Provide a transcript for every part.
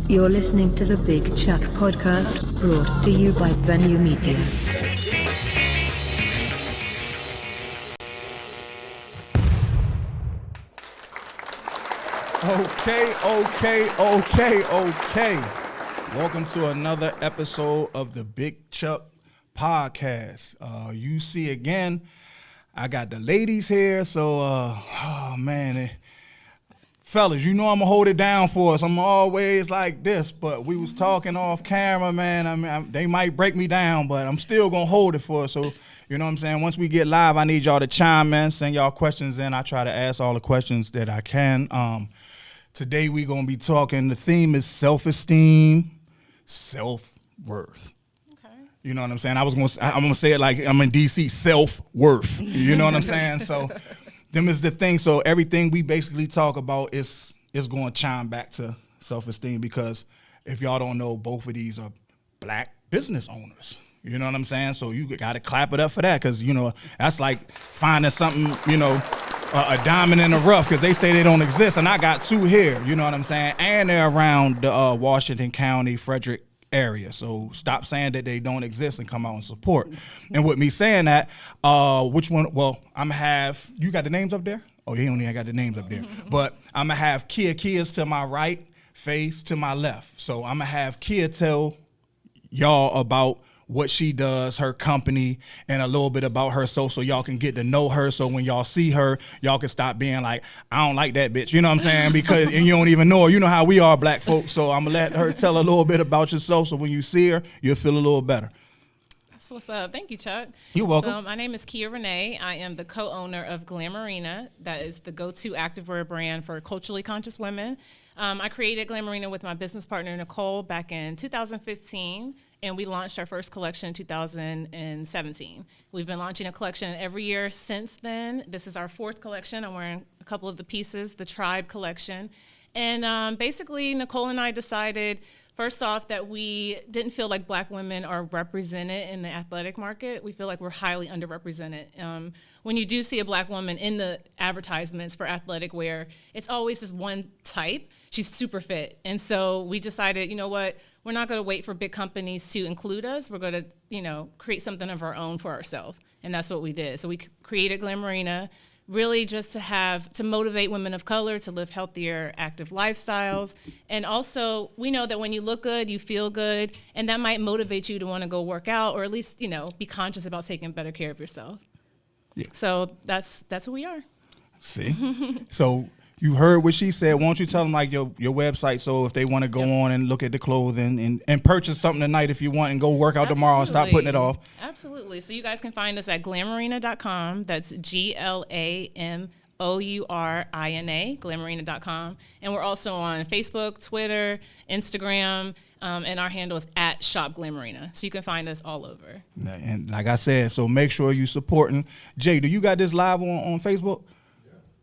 You're listening to the Bigchuck podcast, brought to you by Venue Media. Okay. Welcome to another episode of the Bigchuck podcast. You see again, I got the ladies here, so fellas, you know I'm gonna hold it down for us. I'm always like this, but we was talking off camera, man. I mean, they might break me down, but I'm still gonna hold it for us. So, you know what I'm saying? Once we get live, I need y'all to chime in, send y'all questions in. I try to ask all the questions that I can. Today we gonna be talking. The theme is self-esteem, self-worth. Okay. You know what I'm saying? I'm gonna say it like I'm in DC. Self-worth. You know what I'm saying? So. Them is the thing. So everything we basically talk about is going to chime back to self-esteem, because if y'all don't know, both of these are black business owners. You know what I'm saying? So you got to clap it up for that, because, you know, that's like finding something, you know, a diamond in the rough, because they say they don't exist. And I got two here, you know what I'm saying? And they're around the Washington County, Frederick area. So stop saying that they don't exist and come out and support. And with me saying that, which one? Well, I'm gonna have, you got the names up there? Oh, he only got the names up there. But I'm gonna have Kia's to my right, Faye's to my left. So I'm gonna have Kia tell y'all about what she does, her company, and a little bit about herself, so y'all can get to know her. So when y'all see her, y'all can stop being like, I don't like that bitch. You know what I'm saying? Because, and you don't even know her. You know how we are, black folks. So I'm gonna let her tell a little bit about yourself, so when you see her, you'll feel a little better. That's what's up. Thank you, Chuck. You're welcome. So my name is Kia Renee. I am the co-owner of Glamarina. That is the go-to activewear brand for culturally conscious women. I created Glamarina with my business partner, Nicole, back in 2015. And we launched our first collection in 2017. We've been launching a collection every year since then. This is our fourth collection. I'm wearing a couple of the pieces, the Tribe collection. And basically, Nicole and I decided, first off, that we didn't feel like black women are represented in the athletic market. We feel like we're highly underrepresented. When you do see a black woman in the advertisements for athletic wear, it's always this one type. She's super fit. And so we decided, you know what? We're not going to wait for big companies to include us. We're going to, you know, create something of our own for ourselves. And that's what we did. So we created Glamarina really just to motivate women of color to live healthier, active lifestyles. And also, we know that when you look good, you feel good, and that might motivate you to want to go work out, or at least, you know, be conscious about taking better care of yourself. Yeah. So that's who we are. See? So you heard what she said. Why don't you tell them like your website, so if they want to go on and look at the clothing and purchase something tonight if you want, and go work out tomorrow and stop putting it off. Absolutely. So you guys can find us at glamarina.com. That's GLAMOURINA, glamarina.com. And we're also on Facebook, Twitter, Instagram, and our handle is at @ShopGlamarina. So you can find us all over. And like I said, so make sure you supporting. Jay, do you got this live on Facebook?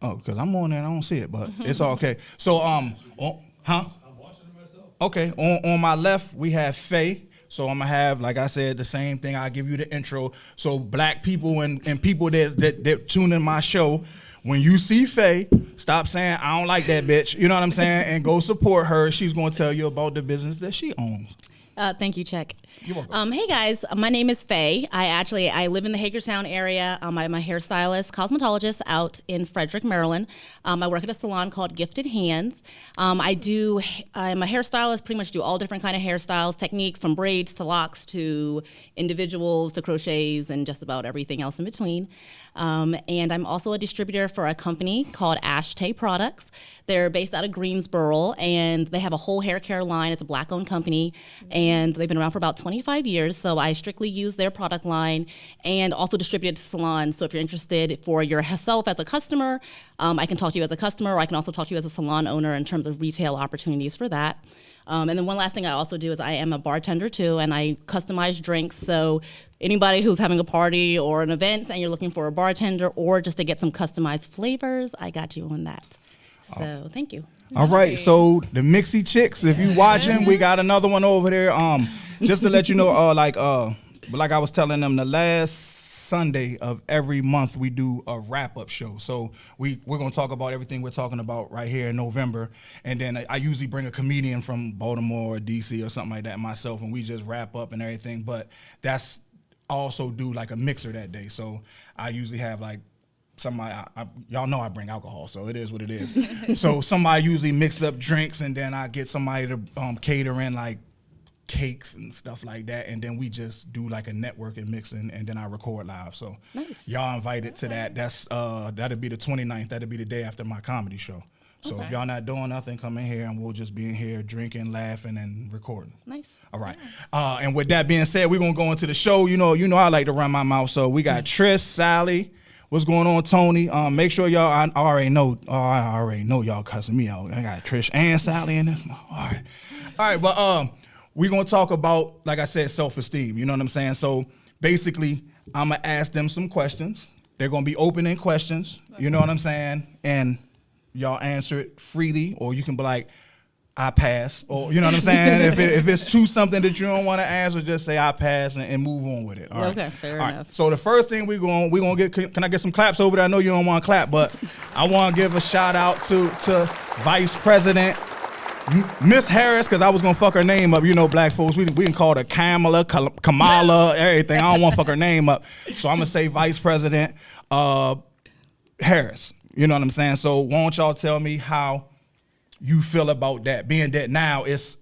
Oh, because I'm on there and I don't see it, but it's all okay. So, I'm watching it myself. Okay, on my left, we have Faye. So I'm going to have, like I said, the same thing. I'll give you the intro. So black people and people that tune in my show, when you see Faye, stop saying, I don't like that bitch. You know what I'm saying? And go support her. She's going to tell you about the business that she owns. Thank you, Chuck. You're welcome. Hey guys, my name is Faye. I live in the Hagerstown area. I'm a hairstylist, cosmetologist out in Frederick, Maryland. I work at a salon called Gifted Hands. I'm a hairstylist, pretty much do all different kind of hairstyles, techniques from braids to locks to individuals to crochets and just about everything else in between. And I'm also a distributor for a company called Ashtay Products. They're based out of Greensboro, and they have a whole hair care line. It's a black-owned company, and they've been around for about 25 years, so I strictly use their product line and also distribute it to salons. So if you're interested for yourself as a customer, I can talk to you as a customer, or I can also talk to you as a salon owner in terms of retail opportunities for that. And then one last thing I also do is I am a bartender too, and I customize drinks. So anybody who's having a party or an event and you're looking for a bartender or just to get some customized flavors, I got you on that. So thank you. All right, so the Mixie Chicks, if you watching, we got another one over there. Just to let you know, like I was telling them, the last Sunday of every month we do a wrap-up show. So we're going to talk about everything we're talking about right here in November. And then I usually bring a comedian from Baltimore or DC or something like that myself, and we just wrap up and everything. But that's also do like a mixer that day. So I usually have like somebody, y'all know I bring alcohol, so it is what it is. So somebody usually mix up drinks, and then I get somebody to cater in like cakes and stuff like that, and then we just do like a network and mixing, and then I record live. So y'all invited to that. That's that'll be the 29th. That'll be the day after my comedy show. So if y'all not doing nothing, come in here and we'll just be in here drinking, laughing, and recording. Nice. All right. And with that being said, we're gonna go into the show. You know I like to run my mouth. So we got Trish, Sally. What's going on, Tony? Make sure y'all. I already know y'all cussing me out. I got Trish and Sally in this. All right. But we're going to talk about, like I said, self-esteem. You know what I'm saying? So basically, I'm going to ask them some questions. They're going to be opening questions. You know what I'm saying? And y'all answer it freely, or you can be like, I pass. Or, you know what I'm saying? if it's too something that you don't want to answer, just say I pass and move on with it. All right? Okay, fair enough. So the first thing we're going to get, can I get some claps over there? I know you don't want to clap, but I want to give a shout out to Vice President Miss Harris, because I was going to fuck her name up. You know, black folks, we can call her Kamala, everything. I don't want to fuck her name up. So I'm going to say Vice President Harris. You know what I'm saying? So why don't y'all tell me how you feel about that, being that now it's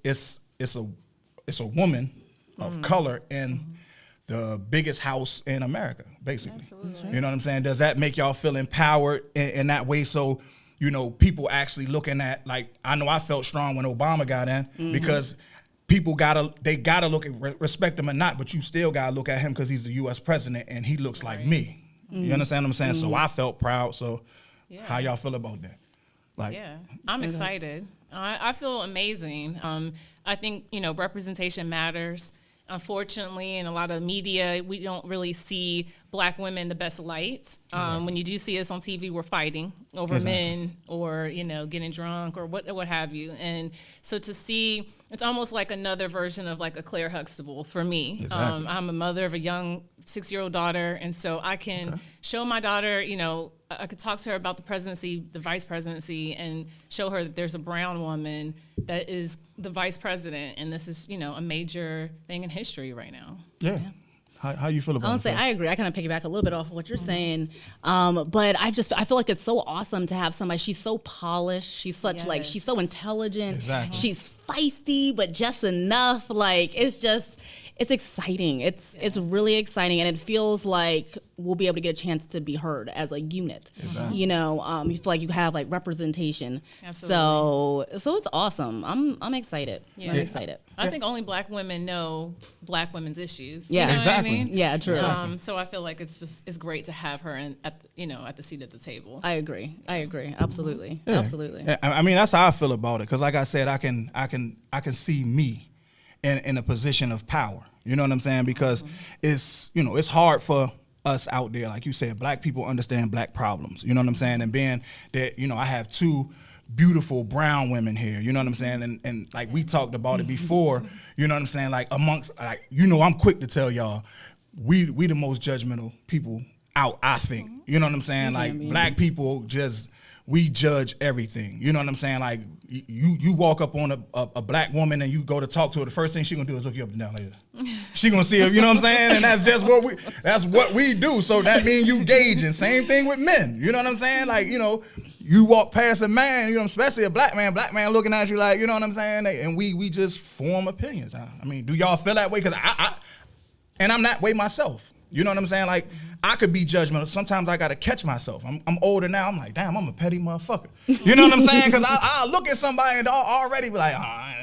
a woman of color in the biggest house in America, basically. Absolutely. You know what I'm saying? Does that make y'all feel empowered in that way? So, you know, people actually looking at, like, I know I felt strong when Obama got in, because people gotta look at, respect him or not, but you still gotta look at him because he's the U.S. president and he looks like me. You understand what I'm saying? So I felt proud. So how y'all feel about that? Like, I'm excited. I feel amazing. I think, you know, representation matters. Unfortunately, in a lot of media, we don't really see black women the best light. When you do see us on TV, we're fighting over men, or, you know, getting drunk, or what have you. And so to see, it's almost like another version of like a Claire Huxtable for me. Exactly. I'm a mother of a young 6-year-old daughter, and so I can show my daughter, you know, I could talk to her about the presidency, the vice presidency, and show her that there's a brown woman that is the vice president, and this is, you know, a major thing in history right now. Yeah. How you feel about it? Honestly, I agree. I kind of piggyback a little bit off of what you're saying, but I feel like it's so awesome to have somebody. She's so polished. She's such like, she's so intelligent. Exactly. She's feisty, but just enough. Like, it's exciting. It's really exciting, and it feels like we'll be able to get a chance to be heard as a unit. Exactly. You know, you feel like you have like representation. Absolutely. So it's awesome. I'm excited. Yeah. I'm excited. I think only black women know black women's issues. Yeah. You know Exactly. what I mean? Yeah, true. So I feel like it's great to have her at the seat at the table. I agree. Absolutely. Yeah. Absolutely. Yeah, I mean, that's how I feel about it. Because like I said, I can see me in a position of power. You know what I'm saying? Because it's hard for us out there. Like you said, black people understand black problems. You know what I'm saying? And being that, you know, I have two beautiful brown women here. You know what I'm saying? And like we talked about it before, you know what I'm saying? Like amongst, like, you know, I'm quick to tell y'all, we the most judgmental people out, I think. You know what I'm saying? Like black people we judge everything. You know what I'm saying? Like you walk up on a black woman and you go to talk to her, the first thing she gonna do is look you up and down like this. She gonna see her, you know what I'm saying? And that's just what we do. So that means you gauging. Same thing with men. You know what I'm saying? Like, you know, you walk past a man, you know, especially a black man looking at you like, you know what I'm saying? And we just form opinions. I mean, do y'all feel that way? Because and I'm that way myself. You know what I'm saying? Like, I could be judgmental. Sometimes I got to catch myself. I'm older now. I'm like, damn, I'm a petty motherfucker. You know what I'm saying? Because I'll look at somebody and I'll already be like,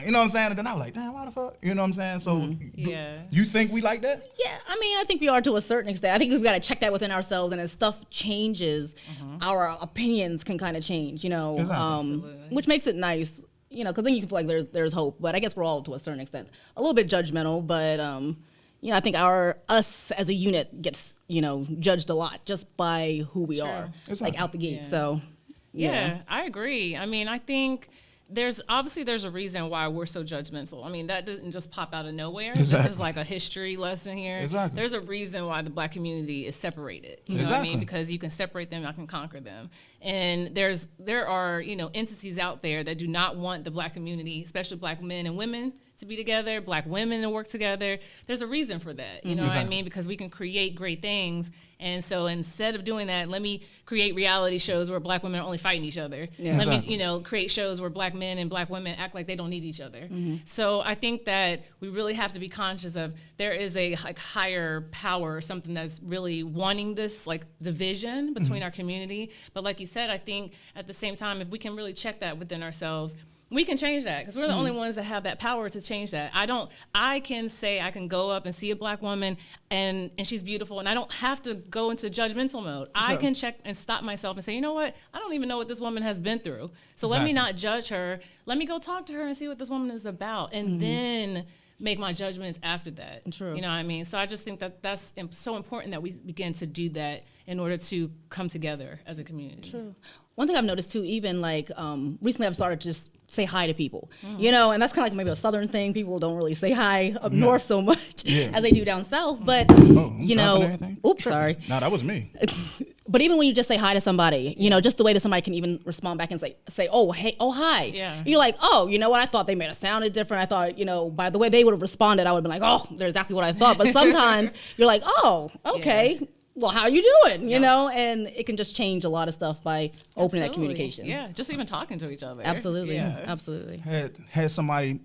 you know what I'm saying? And then I'm like, damn, why the fuck? You know what I'm saying? So, you think we like that? Yeah, I mean, I think we are to a certain extent. I think we've got to check that within ourselves, and as stuff changes, our opinions can kind of change, you know, which makes it nice, you know, because then you can feel like there's hope. But I guess we're all, to a certain extent, a little bit judgmental, but you know, I think us as a unit gets, you know, judged a lot just by who we are, like out the gate. So, yeah, I agree. I mean, I think there's a reason why we're so judgmental. I mean, that didn't just pop out of nowhere. Exactly. This is like a history lesson here. Exactly. There's a reason why the Black community is separated. You know what I mean? Because you can separate them, I can conquer them. And there are, you know, entities out there that do not want the Black community, especially Black men and women, to be together, Black women to work together. There's a reason for that. You know what I mean? Because we can create great things. And so instead of doing that, let me create reality shows where Black women are only fighting each other. Yeah. Let me, you know, create shows where Black men and Black women act like they don't need each other. So I think that we really have to be conscious of there is a like higher power, something that's really wanting this like division between our community. But like you said, I think at the same time, if we can really check that within ourselves, we can change that because we're the only ones that have that power to change that. I can go up and see a Black woman and she's beautiful and I don't have to go into judgmental mode. I can check and stop myself and say, you know what? I don't even know what this woman has been through. So let me not judge her. Let me go talk to her and see what this woman is about and then make my judgments after that. True. You know what I mean? So I just think that that's so important that we begin to do that in order to come together as a community. True. One thing I've noticed too, even like recently I've started to just say hi to people, you know, and that's kind of like maybe a Southern thing. People don't really say hi up north so much as they do down south, but you know, oops, sorry. No, that was me. But even when you just say hi to somebody, you know, just the way that somebody can even respond back and say, oh, hey, oh, hi. Yeah. You're like, oh, you know what? I thought they may have sounded different. I thought, you know, by the way they would have responded, I would have been like, oh, they're exactly what I thought. But sometimes you're like, oh, okay. Yeah. Well, how are you doing? You know, and it can just change a lot of stuff by opening that communication. Yeah, just even talking to each other. Absolutely, yeah. absolutely. Had somebody,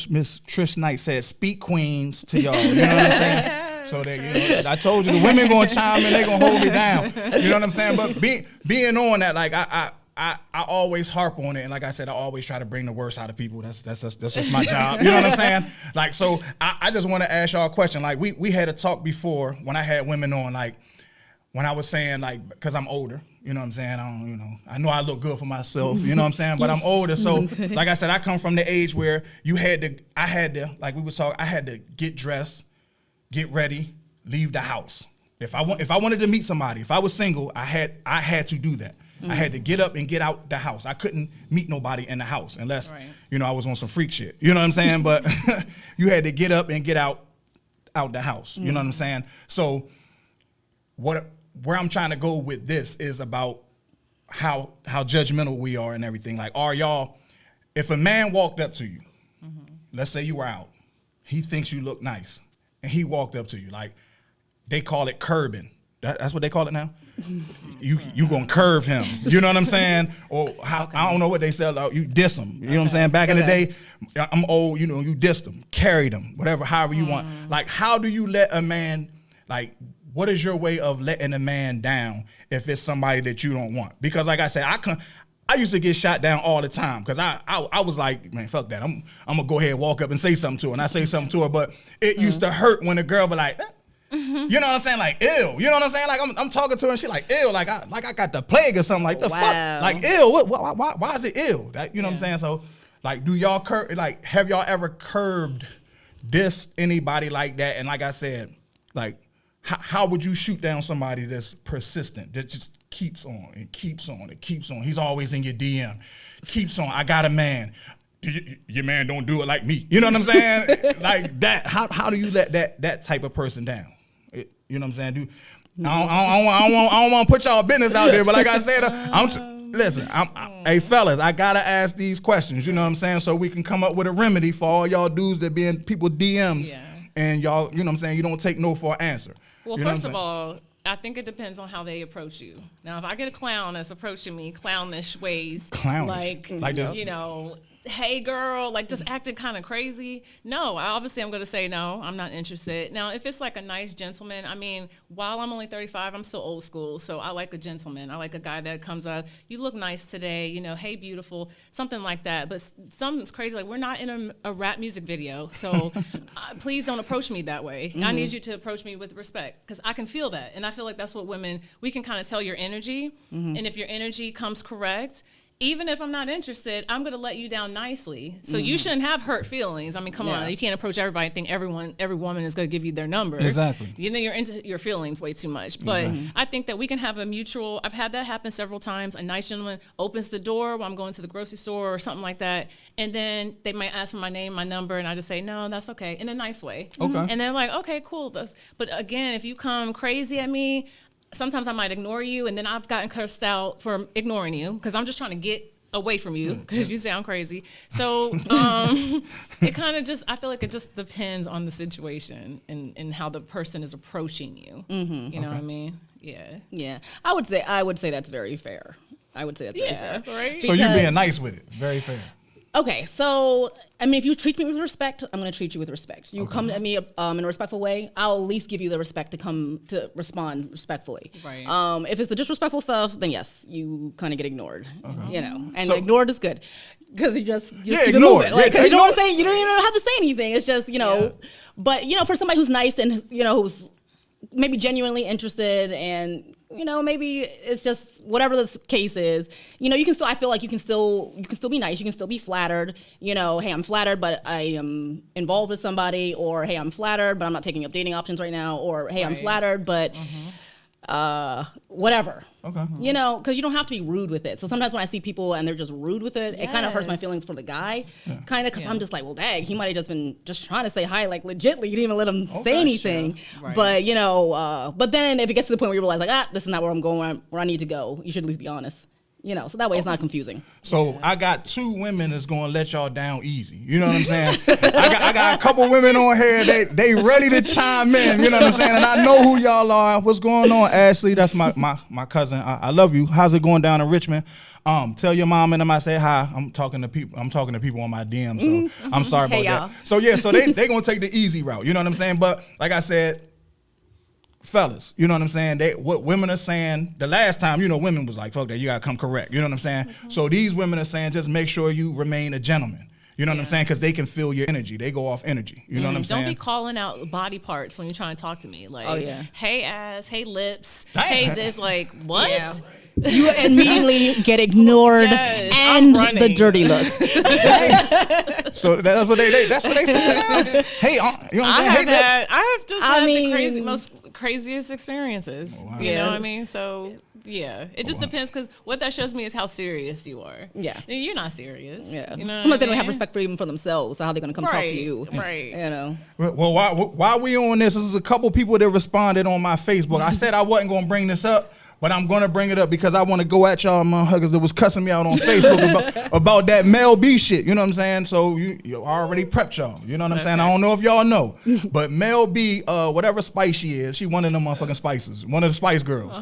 Miss Trish Knight said, "Speak queens" to y'all. You know what I'm saying? So that, you know, I told you the women gonna chime in, they gonna hold me down. You know what I'm saying? But being on that, like I always harp on it, and like I said, I always try to bring the worst out of people. That's just my job. You know what I'm saying? Like, so I just want to ask y'all a question. Like, we had a talk before when I had women on, like, when I was saying, like, because I'm older, you know what I'm saying? I know I look good for myself, you know what I'm saying? But I'm older, so like I said, I come from the age where I had to, like we was talking, I had to get dressed, get ready, leave the house. If I wanted to meet somebody, if I was single, I had to do that. I had to get up and get out the house. I couldn't meet nobody in the house unless, you know, I was on some freak shit. You know what I'm saying? But you had to get up and get out the house. You know what I'm saying? So where I'm trying to go with this is about how judgmental we are and everything. Like, if a man walked up to you, let's say you were out, he thinks you look nice, and he walked up to you, like, they call it curbing. That's what they call it now? You gonna curve him. You know what I'm saying? Or I don't know what they say. You diss him. You know what I'm saying? Back in the day, I'm old, you know, you dissed him, carried him, however you want. Like, how do you let a man, like, what is your way of letting a man down if it's somebody that you don't want? Because like I said, I used to get shot down all the time because I was like, man, fuck that. I'm gonna go ahead and walk up and say something to her. And I say something to her, but it used to hurt when a girl be like, you know what I'm saying? Like, ew. You know what I'm saying? Like, I'm talking to her and she like, ew. Like I got the plague or something. Like, the fuck? Like, ew. Why is it ill? That, you know what I'm saying? So, like, do y'all have y'all ever curbed anybody like that? And like I said, like, how would you shoot down somebody that's persistent, that just keeps on and keeps on and keeps on? He's always in your DM. Keeps on. I got a man. Your man don't do it like me. You know what I'm saying? Like that. How do you let that type of person down? You know what I'm saying? I don't want to put y'all business out there, but like I said, listen, hey fellas, I gotta ask these questions. You know what I'm saying? So we can come up with a remedy for all y'all dudes that be in people DMs, and y'all, you know what I'm saying? You don't take no for an answer. Well, you know first of all, I think it depends on how they approach you. Now, if I get a clown that's approaching me, clownish ways, like you know, hey girl, like just acting kind of crazy. No, I'm going to say no, I'm not interested. Now, if it's like a nice gentleman, I mean, while I'm only 35, I'm still old school. So I like a gentleman. I like a guy that comes up, you look nice today, you know, hey, beautiful, something like that. But something's crazy. Like, we're not in a rap music video. So please don't approach me that way. I need you to approach me with respect because I can feel that. And I feel like that's what women, we can kind of tell your energy. And if your energy comes correct, even if I'm not interested, I'm gonna let you down nicely. So you shouldn't have hurt feelings. I mean, come on, you can't approach everybody and think every woman is gonna give you their number. Exactly. You know, you're into your feelings way too much. But I think that we can have a mutual. I've had that happen several times. A nice gentleman opens the door while I'm going to the grocery store or something like that, and then they might ask for my name, my number, and I just say no, that's okay, in a nice way. Okay. And they're like, okay, cool. But again, if you come crazy at me, sometimes I might ignore you, and then I've gotten cursed out for ignoring you because I'm just trying to get away from you because you sound crazy. So it kind of just, I feel like it just depends on the situation and how the person is approaching you. You know what I mean? Yeah. Yeah. I would say that's very fair. I would say that's very fair. Right. So you being nice with it. Very fair. Okay, so I mean, if you treat me with respect, I'm going to treat you with respect. You come at me in a respectful way, I'll at least give you the respect to respond respectfully. Right. If it's the disrespectful stuff, then yes, you kind of get ignored. You know, and ignored is good because you just keep it ignored. moving. Like, Yeah, you don't even have to say anything. It's just but for somebody who's nice and who's maybe genuinely interested and maybe it's just whatever the case is, you can still, I feel like you can still be nice. You can still be flattered, hey, I'm flattered, but I am involved with somebody, or hey, I'm flattered, but I'm not taking up dating options right now, or hey, I'm flattered, but whatever. Okay. Because you don't have to be rude with it. So sometimes when I see people and they're just rude with it, it kind of hurts my feelings for the guy, kind of, because I'm just like, well, dang, he might have just been just trying to say hi, like legitly. You didn't even let him say anything. Right. But but then if it gets to the point where you realize like, this is not where I'm going, where I need to go, you should at least be honest. So that way it's not confusing. So I got 2 women that's gonna let y'all down easy. You know what I'm saying? I got a couple women on here. They ready to chime in. You know what I'm saying? And I know who y'all are. What's going on, Ashley? That's my cousin. I love you. How's it going down in Richmond? Tell your mom and them I say hi. I'm talking to people on my DM. So I'm sorry about y'all. that. So yeah, so they gonna take the easy route. You know what I'm saying? But like I said, fellas, you know what I'm saying? What women are saying, the last time, women was like, fuck that, you gotta come correct. You know what I'm saying? So these women are saying, just make sure you remain a gentleman. You know what I'm saying? Because they can feel your energy. They go off energy. You know what I'm saying? Don't be calling out body parts when you're trying to talk to me. Like, hey ass, hey lips, Damn. hey this, like, what? Yeah. You immediately get ignored and the dirty look. So that's what they say. Hey, you know what I'm saying? I Hey, have that. I have just had the mean, craziest experiences. Wow. You know what I mean? So yeah, it just depends, because what that shows me is how serious you are. Yeah. And you're not serious. Yeah. You know Sometimes what they I don't have mean? respect for even for themselves. So how are they going to come talk to you? Right. Well, while we on this is a couple people that responded on my Facebook. I said I wasn't going to bring this up, but I'm going to bring it up because I want to go at y'all motherfuckers that was cussing me out on Facebook about that Mel B shit. You know what I'm saying? So you already prepped y'all. You know what I'm saying? I don't know if y'all know, but Mel B, whatever spice she is, she one of them motherfucking spices. One of the Spice Girls.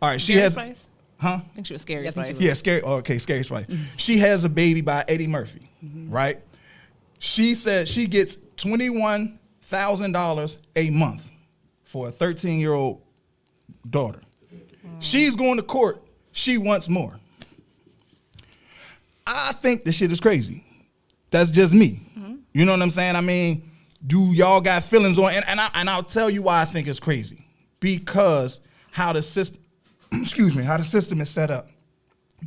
All right, she Scary has... Spice? Huh? I think she was Scary Spice. Yeah, Scary. Oh, okay, Scary Spice. She has a baby by Eddie Murphy, right? She said she gets $21,000 a month for a 13-year-old daughter. She's going to court. She wants more. I think this shit is crazy. That's just me. You know what I'm saying? I mean, do y'all got feelings on? And I'll tell you why I think it's crazy. Because how the system, how the system is set up.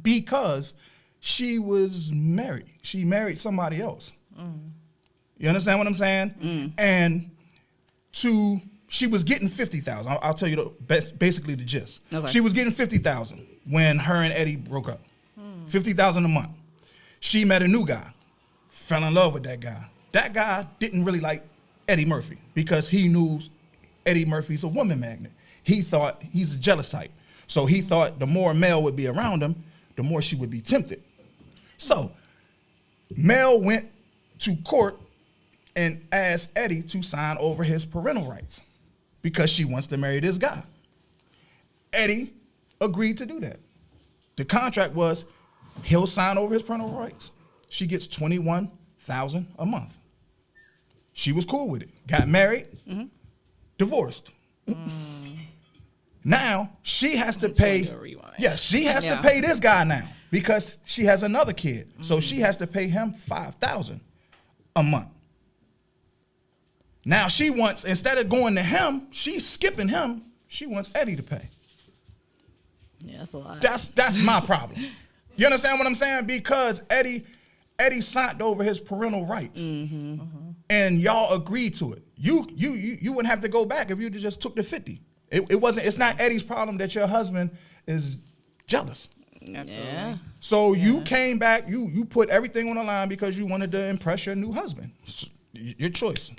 Because she was married. She married somebody else. You understand what I'm saying? And she was getting $50,000. I'll tell you basically the gist. Okay. She was getting $50,000 when her and Eddie broke up. $50,000 a month. She met a new guy, fell in love with that guy. That guy didn't really like Eddie Murphy because he knew Eddie Murphy's a woman magnet. He thought he's a jealous type. So he thought the more Mel would be around him, the more she would be tempted. So Mel went to court and asked Eddie to sign over his parental rights because she wants to marry this guy. Eddie agreed to do that. The contract was he'll sign over his parental rights. She gets $21,000 a month. She was cool with it. Got married, divorced. Now she has to pay. Yeah, she has to pay this guy now because she has another kid. So she has to pay him $5,000 a month. Now she wants, instead of going to him, she's skipping him. She wants Eddie to pay. Yeah, that's a lot. That's my problem. You understand what I'm saying? Because Eddie signed over his parental rights, and y'all agreed to it. You wouldn't have to go back if you just took the 50. It wasn't. It's not Eddie's problem that your husband is jealous. Absolutely. Yeah. So you came back. You put everything on the line because you wanted to impress your new husband. Your choice.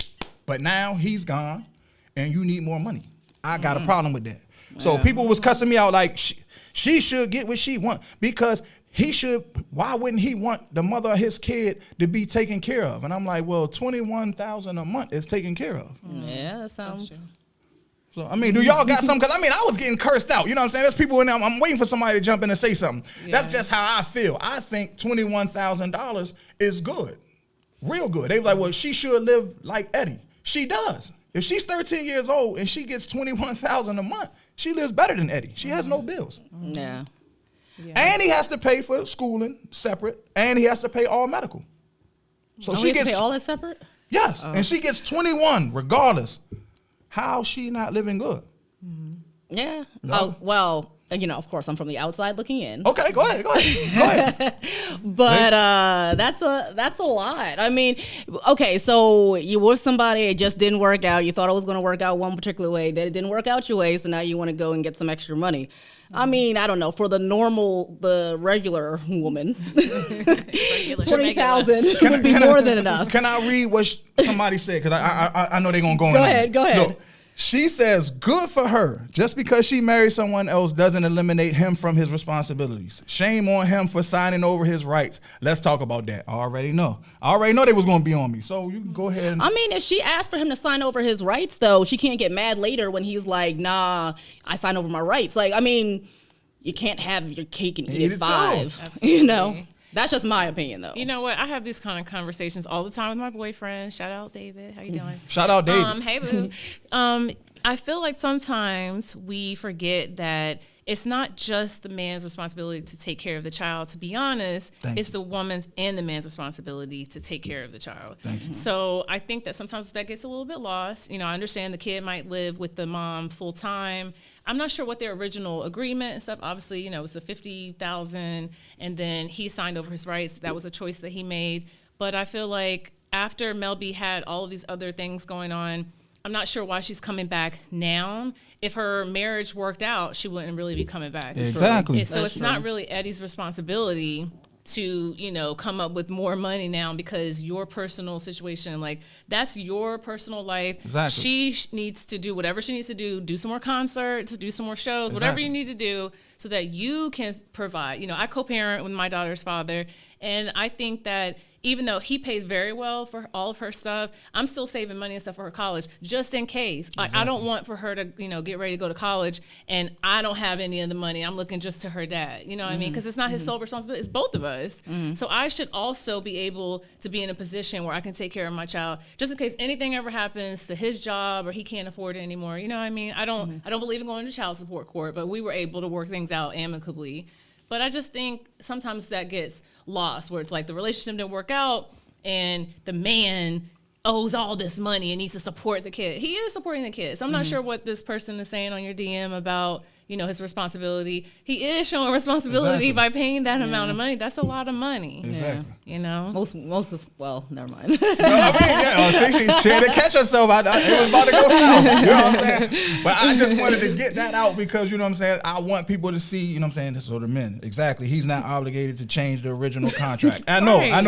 But now he's gone, and you need more money. I got a problem with that. So people was cussing me out like she should get what she want because he should. Why wouldn't he want the mother of his kid to be taken care of? And I'm like, well, $21,000 a month is taken care of. Yeah, that sounds. So I mean, do y'all got something? Because I mean, I was getting cursed out. You know what I'm saying? There's people in there. I'm waiting for somebody to jump in and say something. Yeah. That's just how I feel. I think $21,000 is good, real good. They were like, well, she should live like Eddie. She does. If she's 13 years old and she gets $21,000 a month, she lives better than Eddie. She has no bills. Yeah. And he has to pay for schooling separate, and he has to pay all medical. So she We have gets to pay all that separate. yes, and she gets 21 regardless. How's she not living good? Yeah. No. Oh, well, of course, I'm from the outside looking in. Okay, go ahead. But that's a lot. I mean, okay, so you were with somebody, it just didn't work out. You thought it was going to work out one particular way, then it didn't work out your way, so now you want to go and get some extra money. I mean, I don't know, for the regular woman, 20,000 would be more than enough. Can I read what somebody said? Because I know they're going to go in. Go ahead. Look, she says, good for her. Just because she married someone else doesn't eliminate him from his responsibilities. Shame on him for signing over his rights. Let's talk about that. I already know they was going to be on me. So you can go ahead. And I mean, if she asked for him to sign over his rights, though, she can't get mad later when he's like, nah, I signed over my rights. Like, I mean, you can't have your cake and eat it 5. Absolutely. That's just my opinion, though. You know what? I have these kind of conversations all the time with my boyfriend. Shout out, David. How you doing? Shout out, David. Hey, boo. I feel like sometimes we forget that it's not just the man's responsibility to take care of the child. To be honest, it's the woman's and the man's responsibility to take care of the child. So I think that sometimes that gets a little bit lost. I understand the kid might live with the mom full time. I'm not sure what their original agreement and stuff. Obviously, it's a $50,000, and then he signed over his rights. That was a choice that he made. But I feel like after Mel B had all of these other things going on, I'm not sure why she's coming back now. If her marriage worked out, she wouldn't really be coming back. Exactly. So it's not really Eddie's responsibility to, come up with more money now because your personal situation, like that's your personal life. Exactly. She needs to do whatever she needs to do some more concerts, do some more shows, whatever you need to do so that you can provide. I co-parent with my daughter's father, and I think that even though he pays very well for all of her stuff, I'm still saving money and stuff for her college just in case. Exactly. I don't want for her to, get ready to go to college and I don't have any of the money. I'm looking just to her dad. You know what I mean? Because it's not his sole responsibility. It's both of us. So I should also be able to be in a position where I can take care of my child just in case anything ever happens to his job or he can't afford it anymore. You know what I mean? I don't believe in going to child support court, but we were able to work things out amicably. But I just think sometimes that gets lost where it's like the relationship didn't work out and the man owes all this money and needs to support the kid. He is supporting the kid. So I'm not sure what this person is saying on your DM about, his responsibility. He is showing responsibility by paying that amount of money. That's a lot of money. Exactly. Most of, well, never mind. She had to catch herself. It was about to go south. You know what I'm saying? But I just wanted to get that out because, you know what I'm saying, I want people to see, you know what I'm saying, this are the men. Exactly. He's not obligated to change the original contract. I know. You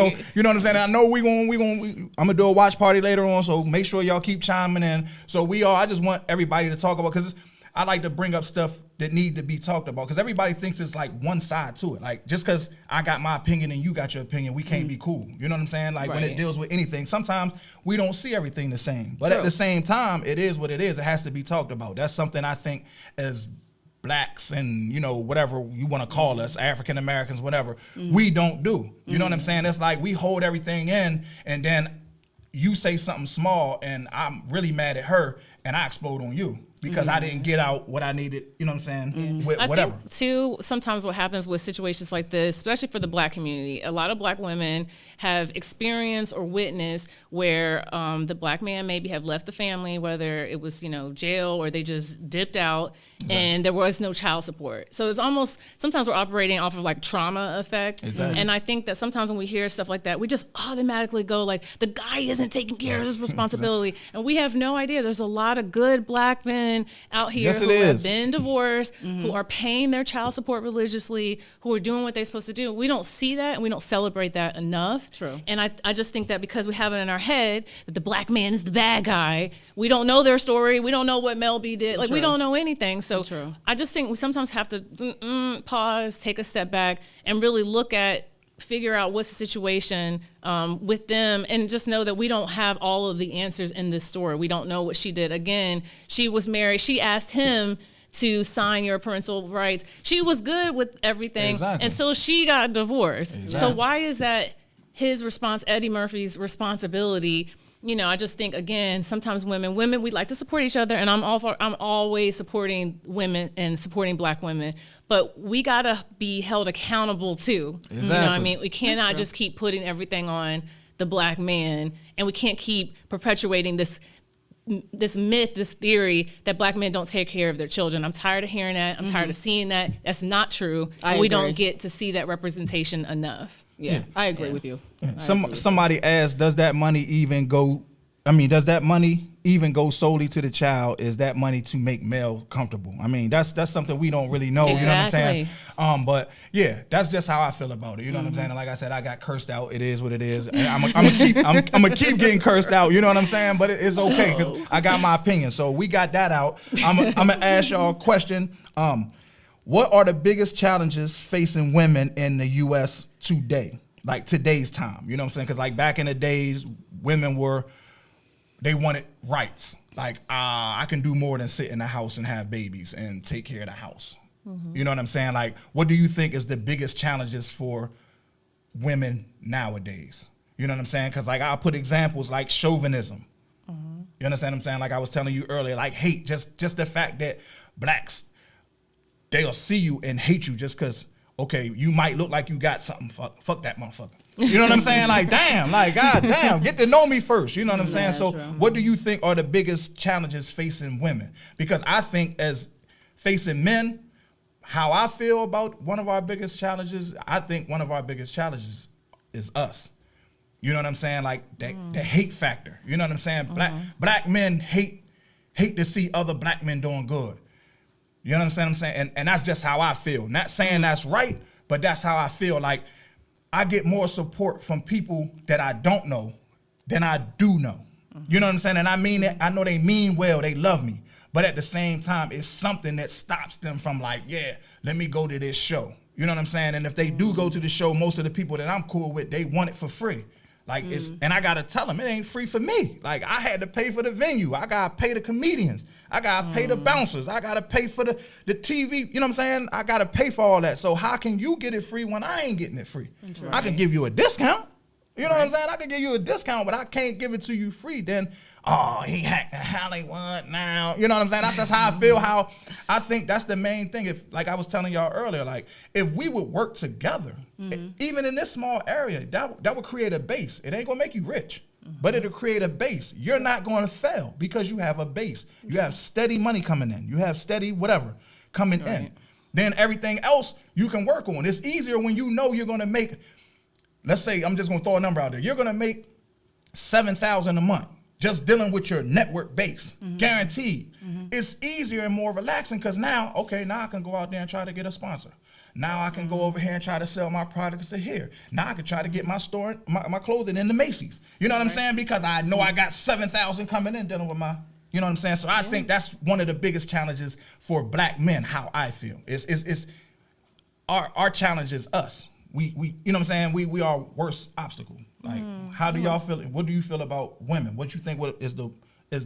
know what I'm saying? I know I'm going to do a watch party later on, so make sure y'all keep chiming in. So I just want everybody to talk about, because I like to bring up stuff that need to be talked about because everybody thinks it's like one side to it. Like just because I got my opinion and you got your opinion, we can't be cool. You know what I'm saying? Like when it deals with anything, sometimes we don't see everything the same. But at the same time, it is what it is. It has to be talked about. That's something I think as blacks and, whatever you want to call us, African Americans, whatever, we don't do. You know what I'm saying? It's like we hold everything in and then you say something small and I'm really mad at her and I explode on you. Because I didn't get out what I needed, you know what I'm saying? Whatever. I think, too, sometimes what happens with situations like this, especially for the black community, a lot of black women have experienced or witnessed where the black man maybe have left the family, whether it was, jail or they just dipped out, and there was no child support. So it's almost, sometimes we're operating off of like trauma effect. Exactly. And I think that sometimes when we hear stuff like that, we just automatically go like, the guy isn't taking care of his responsibility. And we have no idea. There's a lot of good black men out here Yes, who it have is. been divorced, who are paying their child support religiously, who are doing what they're supposed to do. We don't see that and we don't celebrate that enough. True. And I just think that because we have it in our head that the black man is the bad guy, we don't know their story. We don't know what Mel B did. Like, we don't know anything. So True. I just think we sometimes have to pause, take a step back, and really figure out what's the situation with them, and just know that we don't have all of the answers in this story. We don't know what she did. Again, she was married. She asked him to sign your parental rights. She was good with everything. Exactly. And so she got divorced. Exactly. So why is that Eddie Murphy's responsibility? You know, I just think, again, sometimes women, we like to support each other, and I'm always supporting women and supporting black women, but we gotta be held accountable too. Exactly. You know what I mean? We cannot just keep putting everything on the black man, and we can't keep perpetuating this myth, this theory that black men don't take care of their children. I'm tired of hearing that. I'm tired of seeing that. That's not true. I We agree. don't get to see that representation enough. Yeah, I agree with you. Somebody asked, does that money even go solely to the child? Is that money to make Mel comfortable? I mean, that's something we don't really know. You know what I'm saying? But yeah, that's just how I feel about it. You know what I'm saying? And like I said, I got cursed out. It is what it is. And I'm gonna keep getting cursed out. You know what I'm saying? But it's okay because I got my opinion. So we got that out. I'm gonna ask y'all a question. What are the biggest challenges facing women in the U.S. today? Like today's time, you know what I'm saying? Because like back in the days, women they wanted rights. Like, I can do more than sit in the house and have babies and take care of the house. You know what I'm saying? Like, what do you think is the biggest challenges for women nowadays? You know what I'm saying? Because like I'll put examples like chauvinism. You understand what I'm saying? Like I was telling you earlier, like hate, just the fact that blacks, they'll see you and hate you just because, okay, you might look like you got something. Fuck that motherfucker. You know what I'm saying? Like, damn, like, god damn, get to know me first. You know what I'm saying? So what do you think are the biggest challenges facing women? Because I think as facing men, how I feel about one of our biggest challenges, I think one of our biggest challenges is us. You know what I'm saying? Like the hate factor. You know what I'm saying? Black men hate to see other black men doing good. You know what I'm saying? And that's just how I feel. Not saying that's right, but that's how I feel. Like I get more support from people that I don't know than I do know. You know what I'm saying? And I mean it. I know they mean well. They love me. But at the same time, it's something that stops them from like, yeah, let me go to this show. You know what I'm saying? And if they do go to the show, most of the people that I'm cool with, they want it for free. Like and I gotta tell them it ain't free for me. Like I had to pay for the venue. I gotta pay the comedians. I gotta pay the bouncers. I gotta pay for the TV. You know what I'm saying? I gotta pay for all that. So how can you get it free when I ain't getting it free? Right. I can give you a discount. You know what I'm saying? I can give you a discount, but I can't give it to you free. Then, oh, he hacked Hollywood now. You know what I'm saying? That's how I feel. How I think that's the main thing. If, like I was telling y'all earlier, like if we would work together, even in this small area, that would create a base. It ain't gonna make you rich, but it'll create a base. You're not gonna fail because you have a base. You have steady money coming in. You have steady whatever coming in. Then everything else you can work on. It's easier when you know you're gonna make. Let's say I'm just gonna throw a number out there. You're gonna make $7,000 a month just dealing with your network base, guaranteed. It's easier and more relaxing because now I can go out there and try to get a sponsor. Now I can go over here and try to sell my products to here. Now I can try to get my store, my clothing in the Macy's. You know what I'm saying? Because I know I got 7,000 coming in dealing with my, you know what I'm saying? So I think that's one of the biggest challenges for black men, how I feel. It's our challenge is us. We you know what I'm saying? We are worst obstacle. Like, how do y'all feel? What do you feel about women? What you think is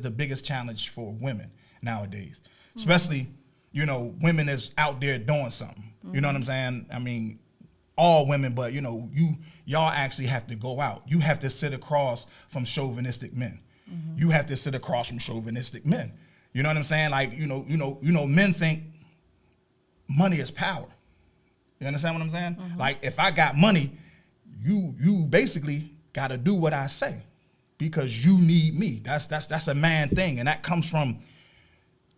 the biggest challenge for women nowadays? Especially, you know, women is out there doing something. You know what I'm saying? I mean, all women, but you know, y'all actually have to go out. You have to sit across from chauvinistic men. You have to sit across from chauvinistic men. You know what I'm saying? Like, you know, men think money is power. You understand what I'm saying? Like, if I got money, you basically got to do what I say because you need me. That's a man thing, and that comes from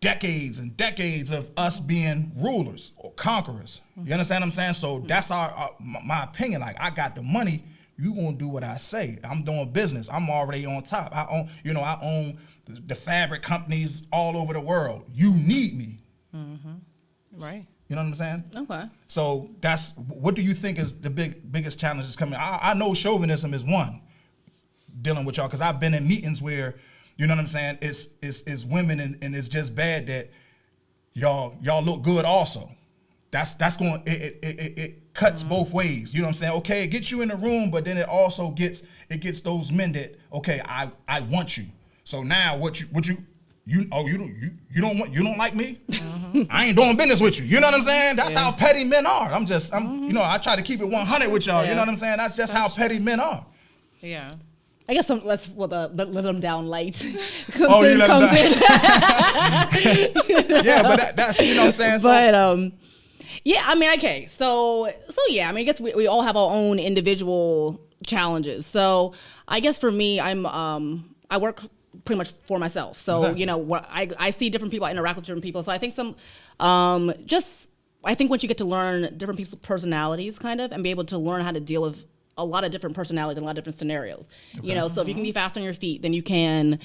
decades and decades of us being rulers or conquerors. You understand what I'm saying? So that's my opinion. Like, I got the money, you gonna do what I say. I'm doing business. I'm already on top. I own the fabric companies all over the world. You need me. Right. You know what I'm saying? Okay. So what do you think is the biggest challenge that's coming? I know chauvinism is one, dealing with y'all, because I've been in meetings where, you know what I'm saying, it's women and it's just bad that y'all look good also. That's going, it cuts both ways. You know what I'm saying? Okay, it gets you in the room, but then it also gets those men that, okay, I want you. So now you don't like me? I ain't doing business with you. You know what I'm saying? That's how petty men are. I try to keep it 100 with y'all. You know what I'm saying? That's just how petty men are. Yeah. I guess let them down light. Oh, you let them down. Yeah, but that's, you know what I'm saying? So, But yeah, I mean, okay, so yeah, I mean, I guess we all have our own individual challenges. So I guess for me, I work pretty much for myself. So, exactly. you know, I see different people, I interact with different people. So I think I think once you get to learn different people's personalities kind of, and be able to learn how to deal with a lot of different personalities and a lot of different scenarios, you know, so if you can be fast on your feet, then you can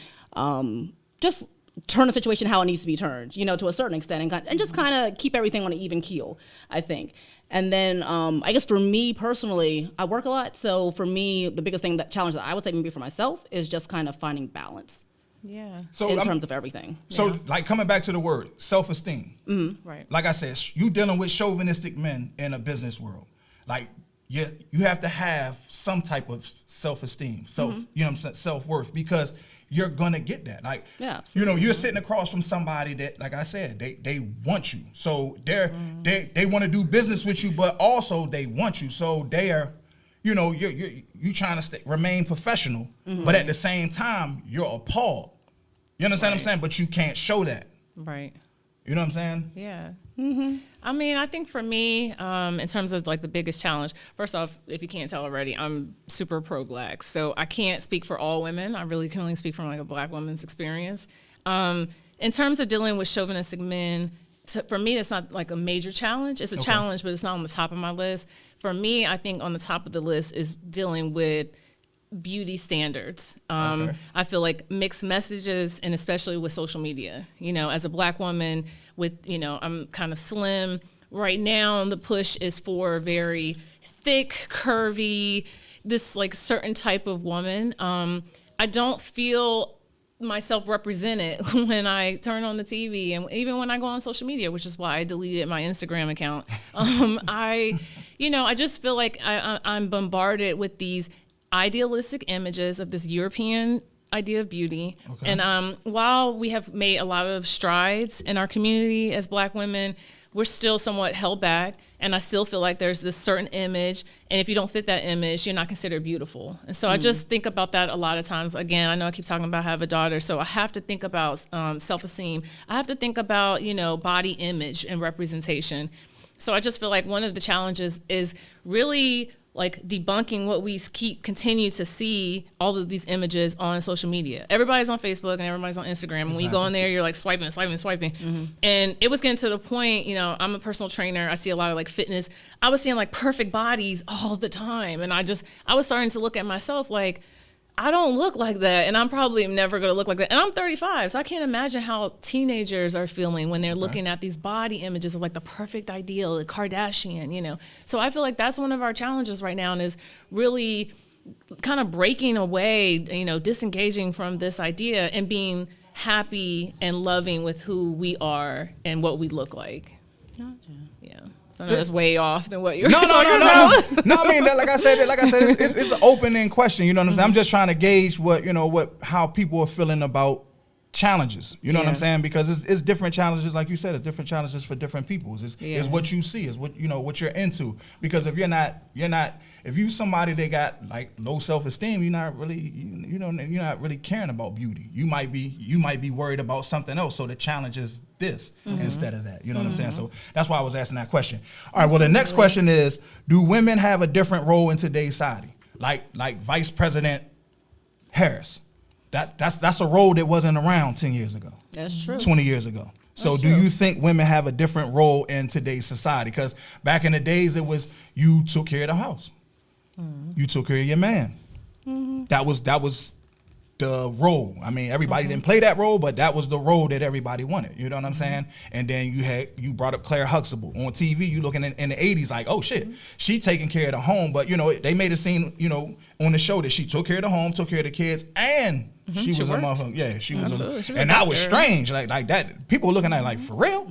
just turn a situation how it needs to be turned, you know, to a certain extent, and just kind of keep everything on an even keel, I think. And then I guess for me personally, I work a lot. So for me, the biggest challenge that I would say maybe for myself is just kind of finding balance. Yeah. So in terms of everything. So like coming back to the word self-esteem. Right. Like I said, you dealing with chauvinistic men in a business world. Like you have to have some type of self-esteem, you know what I'm saying, self-worth, because you're gonna get that. Like, you know, you're sitting across from somebody that, like I said, they want you. So they want to do business with you, but also they want you. So they are, you know, you trying to remain professional, but at the same time you're appalled. You understand what I'm saying? But you can't show that. Right. You know what I'm saying? Yeah. I mean, I think for me, in terms of like the biggest challenge, first off, if you can't tell already, I'm super pro-Black. So I can't speak for all women. I really can only speak from like a Black woman's experience. In terms of dealing with chauvinistic men, for me, it's not like a major challenge. It's a challenge, but it's not on the top of my list. For me, I think on the top of the list is dealing with beauty standards. I feel like mixed messages, and especially with social media, you know, as a Black woman with, you know, I'm kind of slim right now, and the push is for very thick, curvy, this like certain type of woman. I don't feel myself represented when I turn on the TV, and even when I go on social media, which is why I deleted my Instagram account. I just feel like I'm bombarded with these idealistic images of this European idea of beauty. And while we have made a lot of strides in our community as Black women, we're still somewhat held back. And I still feel like there's this certain image, and if you don't fit that image, you're not considered beautiful. And so I just think about that a lot of times. Again, I know I keep talking about I have a daughter, so I have to think about self-esteem. I have to think about, you know, body image and representation. So I just feel like one of the challenges is really like debunking what we continue to see, all of these images on social media. Everybody's on Facebook and everybody's on Instagram. And when you go in there, you're like swiping. And it was getting to the point, you know, I'm a personal trainer. I see a lot of like fitness. I was seeing like perfect bodies all the time. And I was starting to look at myself like, I don't look like that, and I'm probably never going to look like that. And I'm 35, so I can't imagine how teenagers are feeling when they're looking at these body images of like the perfect ideal, the Kardashian, you know. So I feel like that's one of our challenges right now, and is really kind of breaking away, you know, disengaging from this idea and being happy and loving with who we are and what we look like. Gotcha. Yeah. I know that's way off than what you're talking about. No, I mean, like I said, it's an open-end question. You know what I'm saying? I'm just trying to gauge how people are feeling about challenges. You know what I'm saying? Because it's different challenges, like you said. It's different challenges for different people. It's what you see. It's what you're into. Because if you're not, if you somebody that got like low self-esteem, you're not really caring about beauty. You might be worried about something else. So the challenge is this instead of that. You know what I'm saying? So that's why I was asking that question. All right. Well, the next question is: do women have a different role in today's society? Like Vice President Harris. That's a role that wasn't around 10 years ago. That's true. 20 years ago. So do you think women have a different role in today's society? Because back in the days, it was you took care of the house. You took care of your man. That was the role. I mean, everybody didn't play that role, but that was the role that everybody wanted. You know what I'm saying? And then you brought up Claire Huxtable on TV. You looking in the 80s like, oh shit, she taking care of the home. But you know, they made a scene, you know, on the show that she took care of the home, took care of the kids, and she was a motherfucker. Yeah, she was. And that was strange. Like that. People looking at it like, for real?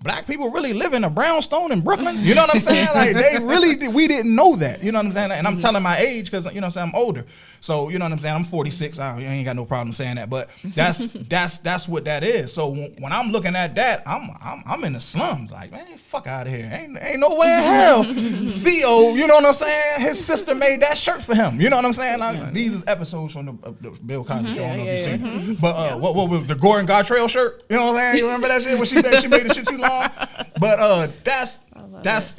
Black people really live in a brownstone in Brooklyn? You know what I'm saying? Like they really, we didn't know that. You know what I'm saying? And I'm telling my age because you know what I'm saying, I'm older. So you know what I'm saying? I'm 46. I ain't got no problem saying that. But that's what that is. So when I'm looking at that, I'm in the slums. Like, man, fuck out of here. Ain't no way in hell. Theo, you know what I'm saying? His sister made that shirt for him. You know what I'm saying? Like, these is episodes from the Bill Cosby show. I don't know if you've seen it. But what was the Gordon Gartrell shirt? You know what I'm saying? You remember that shit when she made the shit too long? But that's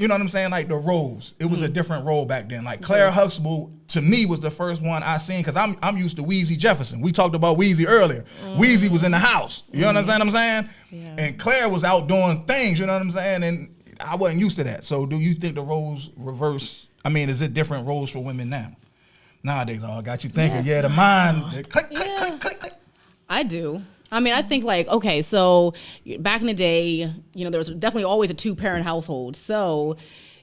you know what I'm saying? Like the roles. It was a different role back then. Like Claire Huxtable to me was the first one I seen because I'm used to Weezy Jefferson. We talked about Weezy earlier. Weezy was in the house. You understand what I'm saying? Yeah. And Claire was out doing things. You know what I'm saying? And I wasn't used to that. So do you think the roles reverse? I mean, is it different roles for women now? Nowadays, I got you thinking. Yeah, the mind. Click. I do. I mean, I think like, okay, so back in the day, you know, there was definitely always a 2-parent household. So,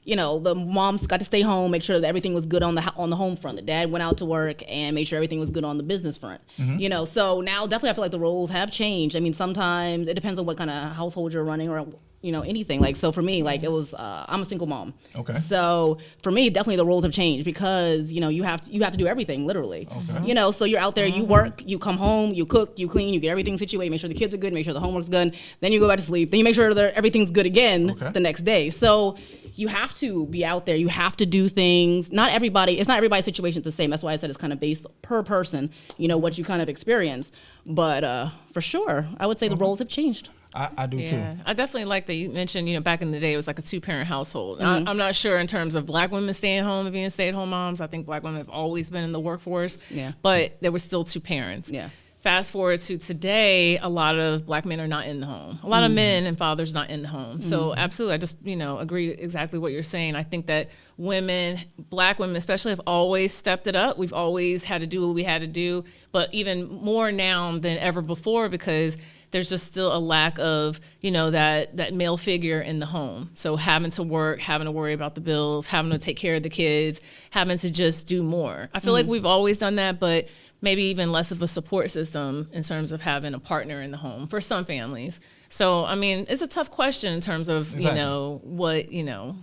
you know, the moms got to stay home, make sure that everything was good on the home front. The dad went out to work and made sure everything was good on the business front. You know, so now definitely I feel like the roles have changed. I mean, sometimes it depends on what kind of household you're running or, you know, anything. Like, so for me, like it was, I'm a single mom. Okay. So for me, definitely the roles have changed because, you know, you have to do everything literally. Okay. You know, so you're out there, you work, you come home, you cook, you clean, you get everything situated, make sure the kids are good, make sure the homework's good, then you go back to sleep, then you make sure that everything's good again the next day. So you have to be out there. You have to do things. It's not everybody's situation the same. That's why I said it's kind of based per person, you know, what you kind of experience. But for sure, I would say the roles have changed. I do too. I definitely like that you mentioned, you know, back in the day it was like a 2-parent household. I'm not sure in terms of black women staying home and being stay-at-home moms. I think black women have always been in the workforce, but there were still 2 parents. Yeah. Fast forward to today, a lot of black men are not in the home. A lot of men and fathers not in the home. So absolutely, I just, you know, agree exactly what you're saying. I think that women, black women especially, have always stepped it up. We've always had to do what we had to do, but even more now than ever before because there's just still a lack of, you know, that male figure in the home. So having to work, having to worry about the bills, having to take care of the kids, having to just do more. I feel like we've always done that, but maybe even less of a support system in terms of having a partner in the home for some families. So, I mean, it's a tough question in terms of, you know, what, you know,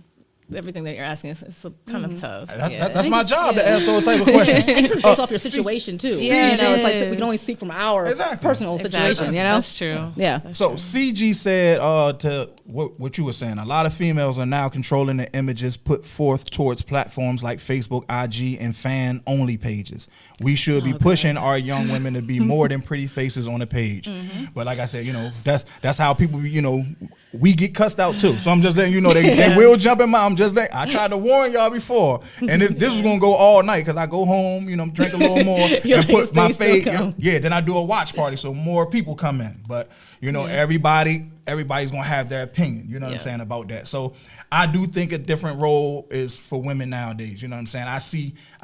everything that you're asking is kind of tough. That's my job to ask those type of questions. It's based off your situation too. Yeah, you know, it's like we can only speak from our personal situation. You know, that's true. Yeah. That's true. CG said to what you were saying. A lot of females are now controlling the images put forth towards platforms like Facebook, IG, and fan-only pages. We should be pushing our young women to be more than pretty faces on a page. But like I said, you know, that's how people, you know, we get cussed out too. So I'm just letting you know they will jump in my. I tried to warn y'all before, and this was gonna go all night because I go home, you know, drink a little more, and put my face. Then I do a watch party so more people come in. But you know, everybody's gonna have their opinion. You know what I'm saying about that. So I do think a different role is for women nowadays. You know what I'm saying? I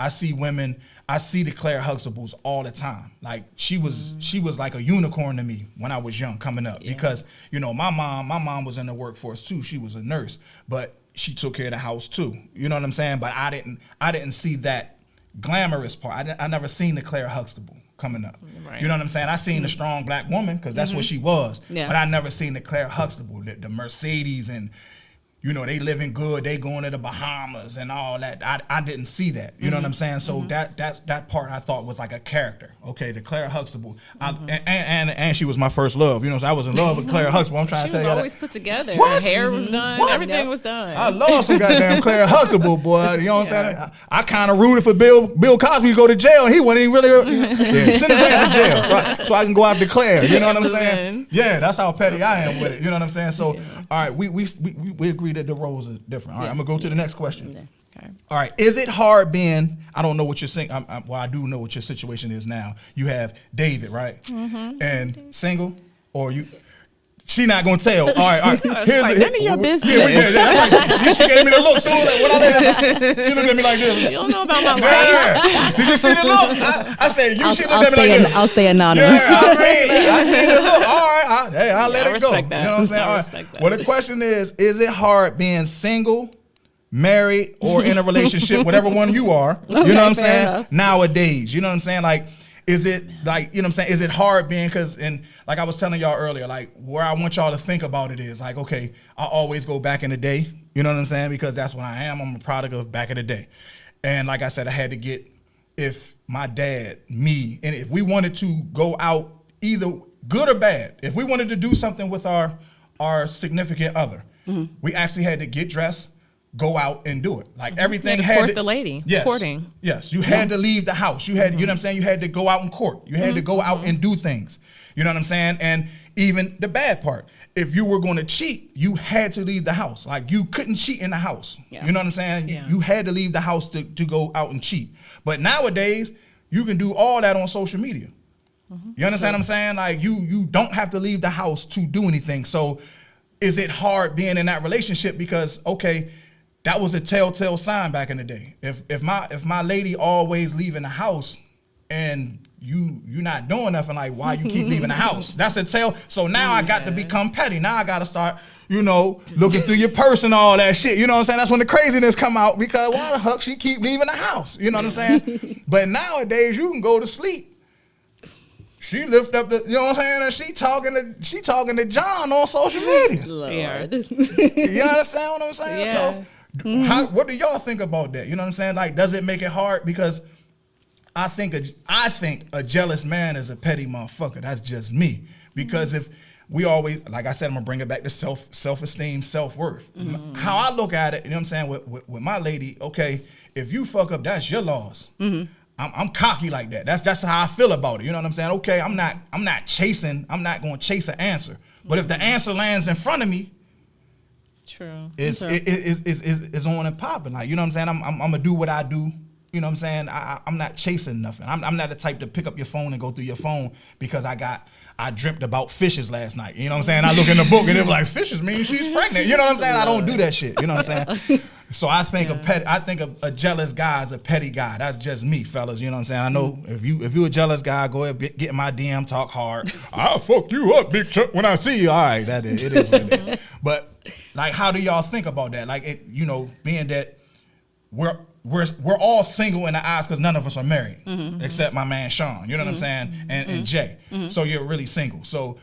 see women. I see the Claire Huxtables all the time. Like she was like a unicorn to me when I was young coming up because you know my mom was in the workforce too. She was a nurse, but she took care of the house too. You know what I'm saying? But I didn't see that glamorous part. I never seen the Claire Huxtable coming up. Right. You know what I'm saying? I seen the strong black woman because that's what she was. Yeah. But I never seen the Claire Huxtable, the Mercedes and. You know, they living good, they going to the Bahamas and all that. I didn't see that. You know what I'm saying? So that part I thought was like a character. Okay, the Claire Huxtable. And she was my first love. You know, so I was in love with Claire Huxtable. I'm trying to tell you. She was always put together. Her hair was done. Everything was done. I love some goddamn Claire Huxtable, boy. You know what I'm saying? I kind of rooted for Bill Cosby to go to jail, and he wasn't even really send his ass to jail so I can go after Claire. You know what I'm saying? Yeah, that's how petty I am with it. You know what I'm saying? So, all right, we agree that the roles are different. All right, I'm gonna go to the next question. Okay. All right, is it hard being? I don't know what you're saying. Well, I do know what your situation is now. You have David, right? And single, or you? She not gonna tell. All right. Here's Like, none of your business. She gave me the look. So like, what she looked at me like this. You don't know about my life. Yeah. Did you see the look? I said, she looked at me like this. I'll stay anonymous. Yeah, I seen the look. All right. I'll let it go. respect that. You know what I'm saying? I All right. respect that. Well, the question is it hard being single, married, or in a relationship, whatever one you are? You know what I'm fair saying? enough. Nowadays, you know what I'm saying? Like, is it like, you know what I'm saying? Is it hard being, and like I was telling y'all earlier, like where I want y'all to think about it is like, okay, I always go back in the day, you know what I'm saying? Because that's what I am. I'm a product of back in the day. And like I said, I had to get, if my dad, me, and if we wanted to go out either good or bad, if we wanted to do something with our significant other, we actually had to get dressed, go out and do it. Like everything Yeah, had court to, the lady. Yes, Courting. Yes, you had to leave the house. You had, you know what I'm saying? You had to go out in court. You had to go out and do things. You know what I'm saying? And even the bad part, if you were going to cheat, you had to leave the house. Like you couldn't cheat in the house. Yeah. You know what I'm saying? Yeah. You had to leave the house to go out and cheat. But nowadays, you can do all that on social media. You understand what I'm saying? Like you don't have to leave the house to do anything. So is it hard being in that relationship? Because, okay, that was a telltale sign back in the day. If my lady always leaving the house and you not doing nothing, like why you keep leaving the house? That's a tell. So now I got to become petty. Now I got to start, looking through your purse and all that shit. You know what I'm saying? That's when the craziness come out, because why the fuck she keep leaving the house? You know what I'm saying? But nowadays you can go to sleep. She lift up the, you know what I'm saying? And she talking to John on social media. Lord. Yeah. You understand what I'm saying? Yeah. So what do y'all think about that? You know what I'm saying? Like, does it make it hard? Because I think a jealous man is a petty motherfucker. That's just me. Because if we always, like I said, I'm gonna bring it back to self-esteem, self-worth. How I look at it, you know what I'm saying? With my lady, okay, if you fuck up, that's your loss. I'm cocky like that. That's how I feel about it. You know what I'm saying? Okay, I'm not chasing. I'm not gonna chase an answer. But if the answer lands in front of me, True. it's on and popping. Like, you know what I'm saying? I'm gonna do what I do. You know what I'm saying? I'm not chasing nothing. I'm not the type to pick up your phone and go through your phone because I dreamt about fishes last night. You know what I'm saying? I look in the book and it was like, fishes mean she's pregnant. You know what I'm saying? I don't do that shit. You know what I'm saying? So I think a jealous guy is a petty guy. That's just me, fellas. You know what I'm saying? I know if you a jealous guy, go ahead, get in my DM, talk hard. I'll fuck you up, Bigchuck, when I see you. All right, it is what it is. But like, how do y'all think about that? Like, being that we're all single in the eyes because none of us are married, except my man Sean. You know what I'm saying? And Jay. So you're really single. So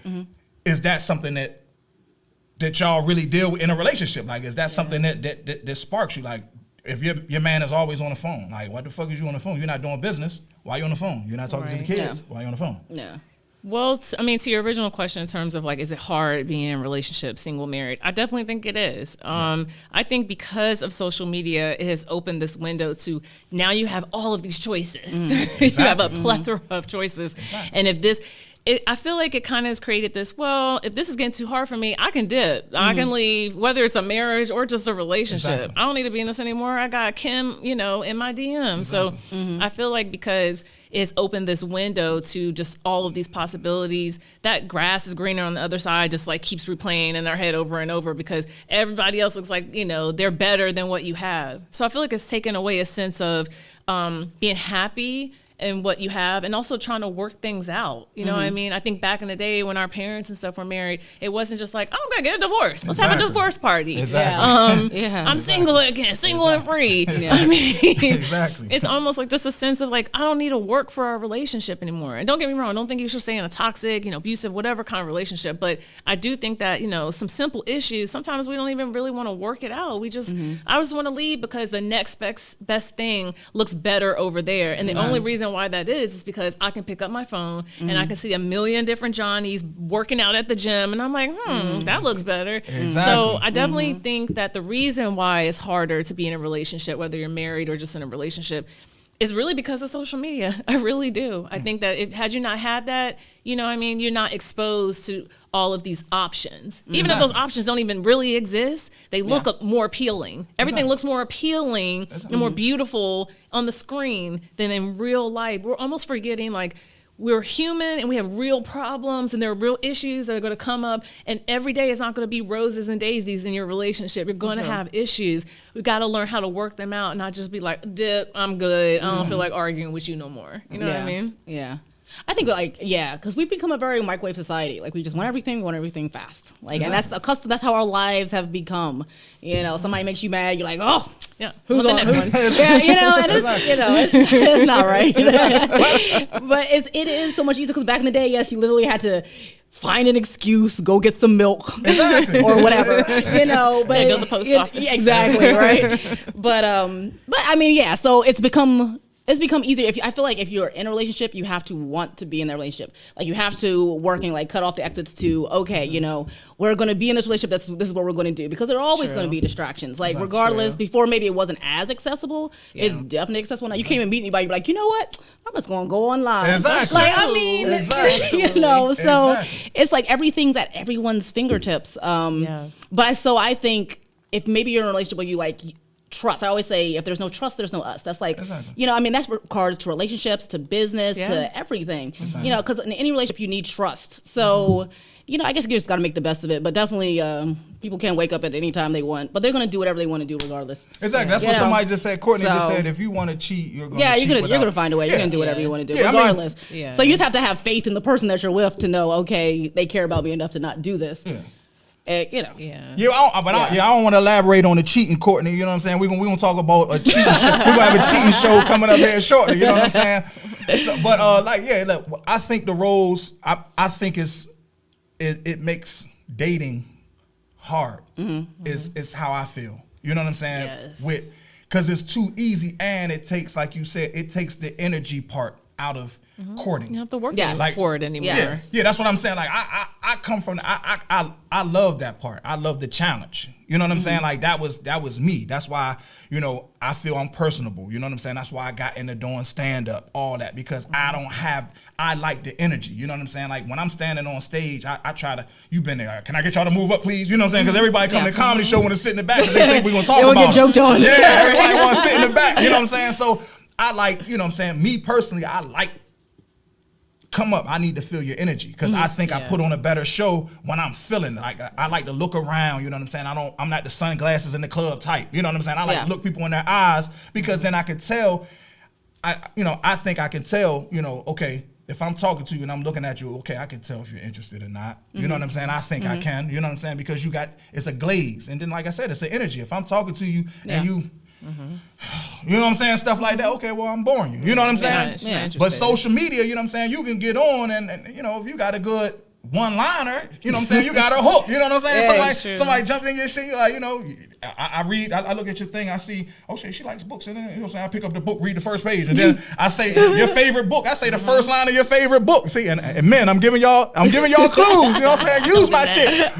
is that something that y'all really deal with in a relationship? Like, is that something that sparks you? Like, if your man is always on the phone, like, what the fuck is you on the phone? You're not doing business. Why you on the phone? You're not talking to the kids. Why you on the phone? Yeah. Well, to your original question in terms of like, is it hard being in a relationship, single, married? I definitely think it is. I think because of social media, it has opened this window to now you have all of these choices. You have a plethora of choices. And if I feel like it kind of has created this, well, if this is getting too hard for me, I can dip. I can leave, whether it's a marriage or just a relationship. Exactly. I don't need to be in this anymore. I got Kim, in my DM. So I feel like because it's opened this window to just all of these possibilities, that grass is greener on the other side just like keeps replaying in their head over and over because everybody else looks like, they're better than what you have. So I feel like it's taken away a sense of being happy and what you have, and also trying to work things out. You know what I mean? I think back in the day when our parents and stuff were married, it wasn't just like, I'm gonna get a divorce. Let's have a divorce party. Exactly. I'm single again, single and free. I mean, Exactly. it's almost like just a sense of like, I don't need to work for our relationship anymore. And don't get me wrong, I don't think you should stay in a toxic, abusive, whatever kind of relationship. But I do think that, some simple issues, sometimes we don't even really want to work it out. We just, I just want to leave because the next best thing looks better over there. And the only reason why that is because I can pick up my phone and I can see a million different Johnnies working out at the gym, and I'm like, that looks better. Exactly. So I definitely think that the reason why it's harder to be in a relationship, whether you're married or just in a relationship, is really because of social media. I really do. I think that had you not had that, you're not exposed to all of these options. Even if those options don't even really exist, they look up more appealing. Everything looks more appealing and more beautiful on the screen than in real life. We're almost forgetting, like, we're human and we have real problems and there are real issues that are going to come up, and every day is not going to be roses and daisies in your relationship. You're going to have issues. We got to learn how to work them out and not just be like, Dip, I'm good. I don't feel like arguing with you no more. You know what I mean? Yeah. I think because we've become a very microwave society. Like we just want everything fast. Like, and that's how our lives have become. You know, somebody makes you mad, you're like, oh, yeah, who's the on next one? Yeah, you know, and it's not right. But it is so much easier because back in the day, yes, you literally had to find an excuse, go get some milk or whatever, you know. But go to the post office. Yeah, exactly, right. But I mean, yeah. So it's become easier. I feel like if you're in a relationship, you have to want to be in that relationship. Like you have to working like cut off the exits to, okay, you know, we're going to be in this relationship. This is what we're going to do, because there are always going to be distractions. Like regardless, before maybe it wasn't as accessible. It's definitely accessible now. You can't even meet anybody. You're like, you know what? I'm just going to go online. Exactly. Like I mean, you know. So it's like everything's at everyone's fingertips. But I think if maybe you're in a relationship where you like trust. I always say, if there's no trust, there's no us. That's like, you know, I mean, that's regards to relationships, to business, to everything. You know, because in any relationship, you need trust. So, you know, I guess you just got to make the best of it. But definitely, people can't wake up at any time they want. But they're going to do whatever they want to do regardless. Exactly. That's what somebody just said. Courtney just said, if you want to cheat, you're going to cheat. You're going to find a way. You're going to do whatever you want to do, regardless. So you just have to have faith in the person that you're with to know, okay, they care about me enough to not do this. You know. I don't want to elaborate on the cheating, Courtney. You know what I'm saying? We're gonna talk about a cheating show. We're gonna have a cheating show coming up here shortly. You know what I'm saying? So, but look, I think the roles. I think it makes dating hard. Is how I feel. You know what I'm saying? Yes. Because it's too easy, and it takes, like you said, it takes the energy part out of courting. You don't have to work for it anymore. Yeah, that's what I'm saying. Like I come from I love that part. I love the challenge. You know what I'm saying? Like that was me. That's why, you know, I feel I'm personable. You know what I'm saying? That's why I got into doing stand up, all that, because I like the energy. You know what I'm saying? Like when I'm standing on stage, I try to, you've been there. Can I get y'all to move up, please? You know what I'm saying? Because everybody come to the comedy show want to sit in the back because they think we're gonna talk about get joked on. Yeah, everybody want to sit in the back. You know what I'm saying? So I like, you know what I'm saying? Me personally, I like, come up, I need to feel your energy, because I think I put on a better show when I'm feeling like I like to look around. You know what I'm saying? I'm not the sunglasses in the club type. You know what I'm saying? I like to look people in their eyes, because then I can tell. I think I can tell. You know, okay, if I'm talking to you and I'm looking at you, okay, I can tell if you're interested or not. You know what I'm saying? I think I can. You know what I'm saying? Because it's a glaze, and then like I said, it's an energy. If I'm talking to you and you. You know what I'm saying? Stuff like that. Okay, well, I'm boring you. You know what I'm saying? But social media, you know what I'm saying? You can get on and you know, if you got a good one-liner, you know what I'm saying? You got a hook. You know what I'm saying? Somebody jumped in your shit. You're like, you know, I read, I look at your thing, I see, okay, she likes books. And then, you know what I'm saying? I pick up the book, read the first page. And then I say, your favorite book. I say the first line of your favorite book. See, and men, I'm giving y'all clues. You know what I'm saying? Use my shit.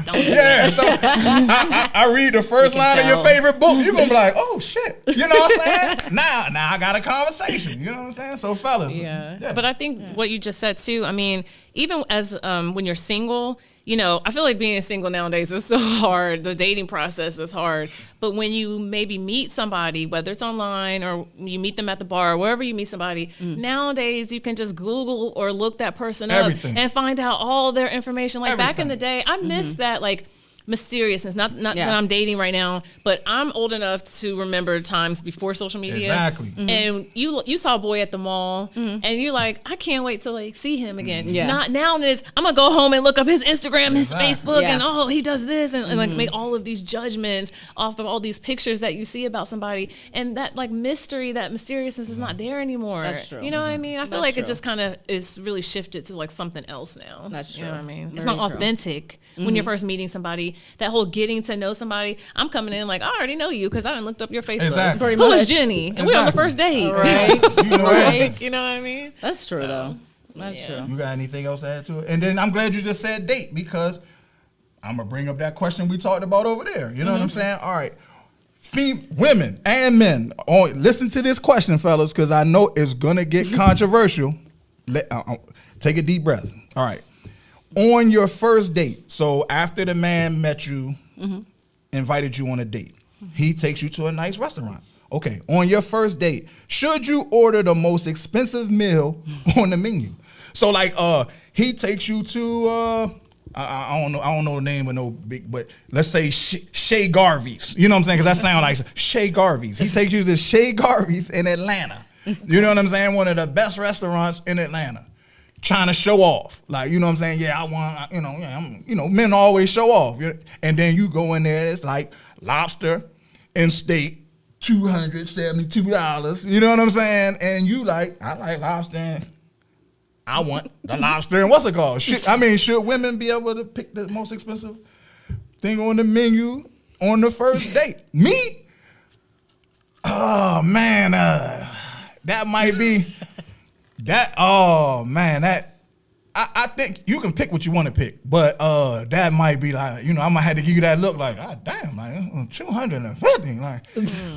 So I read the first line of your favorite book. You're going to be like, oh, shit. You know what I'm saying? Now I got a conversation. You know what I'm saying? So, fellas. Yeah. But I think what you just said, too, I mean, even as when you're single, you know, I feel like being single nowadays is so hard. The dating process is hard. But when you maybe meet somebody, whether it's online or you meet them at the bar, or wherever you meet somebody, nowadays you can just Google or look that person up and find out all their information. Like back in the day, I miss that, like, mysteriousness. Not that I'm dating right now, but I'm old enough to remember times before social media. Exactly. And you saw a boy at the mall, and you're like, I can't wait to like see him again. Not nowadays. I'm gonna go home and look up his Instagram, his Facebook, and he does this, and like make all of these judgments off of all these pictures that you see about somebody, and that like mystery, that mysteriousness is not there anymore. That's true. You know what I mean? I feel like it just kind of is really shifted to like something else now. That's true. You know what I mean? It's Very not true. authentic when you're first meeting somebody. That whole getting to know somebody, I'm coming in like, I already know you because I done looked up your Facebook. Exactly. Who is Jenny? And we're on the first date. Right. Right. You know what I mean? That's true, though. That's true. You got anything else to add to it? And then I'm glad you just said date, because I'm going to bring up that question we talked about over there. You know what I'm saying? All right. Women and men, listen to this question, fellas, because I know it's going to get controversial. Take a deep breath. All right. On your first date, so after the man met you, invited you on a date, he takes you to a nice restaurant. Okay, on your first date, should you order the most expensive meal on the menu? So like he takes you to I don't know the name of no big, but let's say Shay Garvey's. You know what I'm saying? Because that sounds like Shay Garvey's. He takes you to Shay Garvey's in Atlanta. You know what I'm saying? One of the best restaurants in Atlanta. Trying to show off, like, you know what I'm saying? Yeah, I want, men always show off. And then you go in there, it's like lobster and steak, $272. You know what I'm saying? And you like, I like lobster. And I want the lobster. And what's it called? Should women be able to pick the most expensive thing on the menu on the first date? Me? Oh man, that might be. I think you can pick what you want to pick, but that might be like, I might have to give you that look like, God damn, like 250, like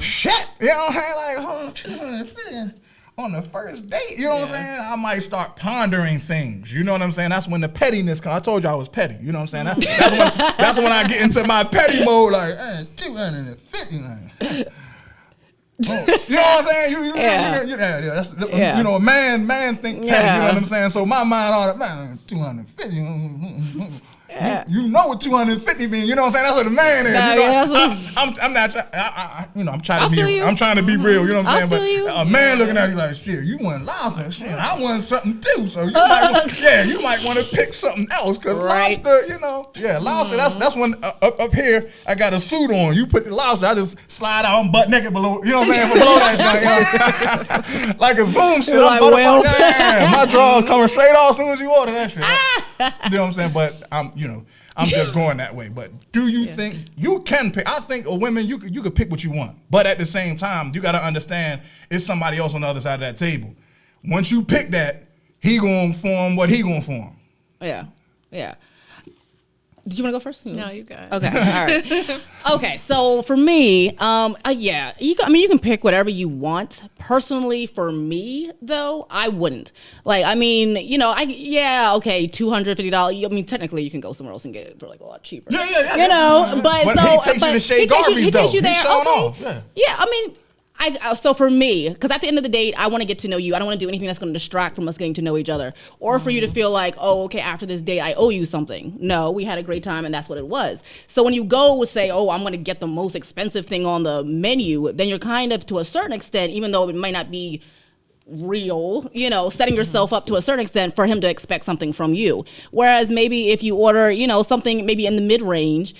shit, you know what I'm saying? Like 250 on the first date, you know what I'm saying? I might start pondering things, you know what I'm saying? That's when the pettiness comes. I told you I was petty, you know what I'm saying? That's when I get into my petty mode, like 250, like. Oh, you know what I'm saying? A man think petty, you know what I'm saying? So my mind all that, 250. You know what 250 means, you know what I'm saying? That's what a man is. I'm trying to be real, you know what I'm saying? But a man looking at you like, shit, you want lobster, shit, I want something too. So you might want to pick something else, because lobster, lobster, that's when up here I got a suit on. You put the lobster, I just slide out, I'm butt naked below, you know what I'm saying? Below that joint, like a Zoom shit. Like, my drawers coming straight off as soon as you order that shit. You know what I'm saying? But I'm just going that way. But do you think you can pick? I think a women, you could pick what you want. But at the same time, you got to understand it's somebody else on the other side of that table. Once you pick that, he going to form what he going to form. Yeah. Did you want to go first? No, you got it. Okay, all right. Okay, so for me, you can pick whatever you want. Personally, for me, though, I wouldn't. Like, $250. Technically, you can go somewhere else and get it for like a lot cheaper. Yeah. But he takes you to Shay Garvey's, though. He takes you there. He's showing off. Yeah, so for me, because at the end of the date, I want to get to know you. I don't want to do anything that's going to distract from us getting to know each other, or for you to feel like, oh, okay, after this date, I owe you something. No, we had a great time, and that's what it was. So when you go say, oh, I'm going to get the most expensive thing on the menu, then you're kind of, to a certain extent, even though it might not be real, setting yourself up to a certain extent for him to expect something from you. Whereas maybe if you order, something maybe in the mid-range,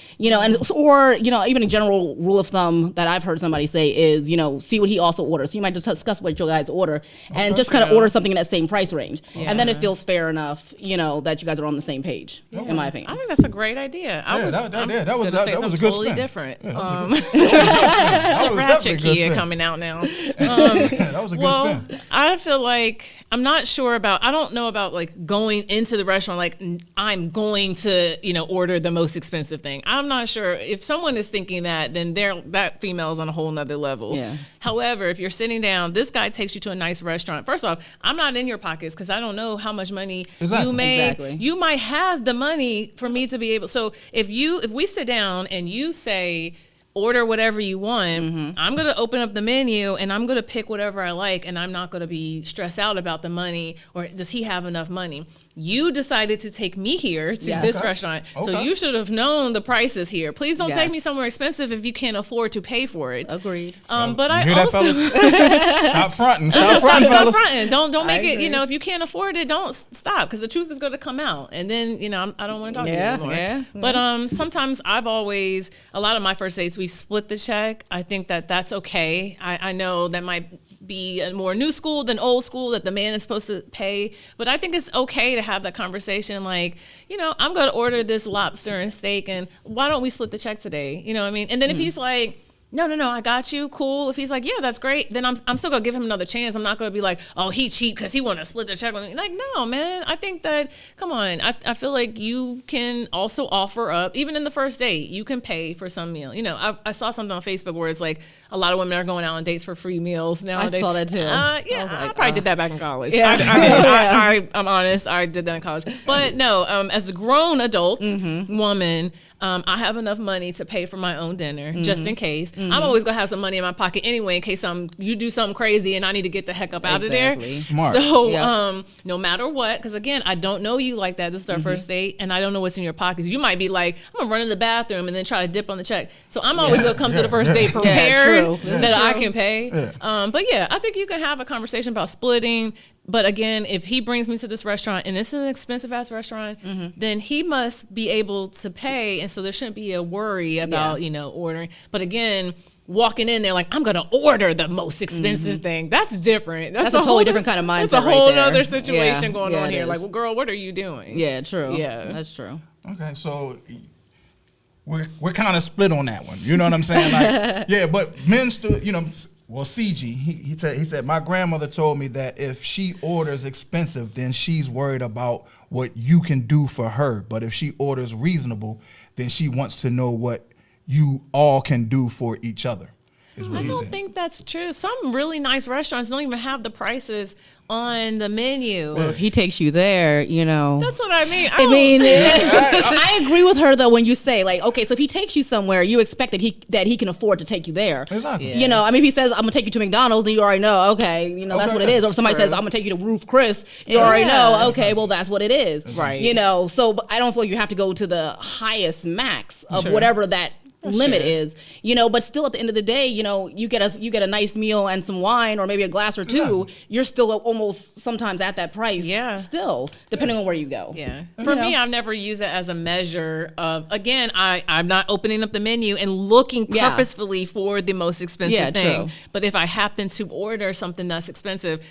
or even a general rule of thumb that I've heard somebody say is, see what he also orders. So you might just discuss what your guys order and just kind of order something in that same price range. Yeah. And then it feels fair enough, that you guys are on the same page, in my opinion. I think that's a great idea. That was a good totally spin. Different. That was Ratchet good Kia spin. coming out now. That was a good spin. I feel like I'm not sure about. I don't know about like going into the restaurant like I'm going to order the most expensive thing. I'm not sure if someone is thinking that, then that female is on a whole nother level. Yeah. However, if you're sitting down, this guy takes you to a nice restaurant. First off, I'm not in your pockets because I don't know how much money you made. Exactly. You might have the money for me to be able. So if we sit down and you say, order whatever you want, I'm going to open up the menu and I'm going to pick whatever I like, and I'm not going to be stressed out about the money or does he have enough money. You decided to take me here to this restaurant, so you should have known the prices here. Please don't take me somewhere expensive if you can't afford to pay for it. Agreed. But I also stop fronting. Stop fronting. Don't make it. If you can't afford it, don't stop, because the truth is going to come out, and then I don't want to talk to you anymore. Yeah. But sometimes a lot of my first dates, we split the check. I think that's okay. I know that might be more new school than old school, that the man is supposed to pay, but I think it's okay to have that conversation, like, I'm going to order this lobster and steak, and why don't we split the check today? You know what I mean? And then if he's like, no, I got you, cool. If he's like, yeah, that's great, then I'm still gonna give him another chance. I'm not gonna be like, oh, he cheap because he want to split the check with me. Like, no, man. I think that, come on. I feel like you can also offer up, even in the first date, you can pay for some meal. I saw something on Facebook where it's like a lot of women are going out on dates for free meals nowadays. I saw that too. I probably did that back in college. Yeah. I'm honest. I did that in college. But no, as a grown adult woman, I have enough money to pay for my own dinner, just in case. I'm always gonna have some money in my pocket anyway, in case you do something crazy and I need to get the heck up out of there. Smart. So, no matter what, because again, I don't know you like that. This is our first date, and I don't know what's in your pockets. You might be like, I'm gonna run to the bathroom and then try to dip on the check. So I'm always gonna come to the first date prepared that I can pay. But yeah, I think you can have a conversation about splitting. But again, if he brings me to this restaurant and this is an expensive ass restaurant, then he must be able to pay. And so there shouldn't be a worry about, ordering. But again, walking in there like, I'm going to order the most expensive thing. That's different. That's a totally different kind of mindset. That's a whole right there. other situation going on here. Is. Like, well, girl, what are you doing? Yeah, true. Yeah. That's true. Okay, so we're kind of split on that one. You know what I'm saying? Like, yeah, but men still, well, CG, he said, my grandmother told me that if she orders expensive, then she's worried about what you can do for her. But if she orders reasonable, then she wants to know what you all can do for each other. Is what I he don't said. think that's true. Some really nice restaurants don't even have the prices on the menu. Well, if he takes you there, That's what I mean. I agree with her though when you say like, okay, so if he takes you somewhere, you expect that he can afford to take you there. Exactly. Yeah. If he says I'm gonna take you to McDonald's, then you already know, okay, that's what it is. Or if somebody says I'm gonna take you to Roof Chris, you already know, okay, well that's what it is. Right. So but I don't feel like you have to go to the highest max of Sure. whatever that limit Sure. is, but still at the end of the day, you get a nice meal and some wine or maybe a glass or two, you're still almost sometimes at that price. Yeah. Still, depending on where you go. Yeah. For me, I've never used it as a measure of, again, I'm not opening up the menu and looking purposefully for the most expensive thing. True. But if I happen to order something that's expensive,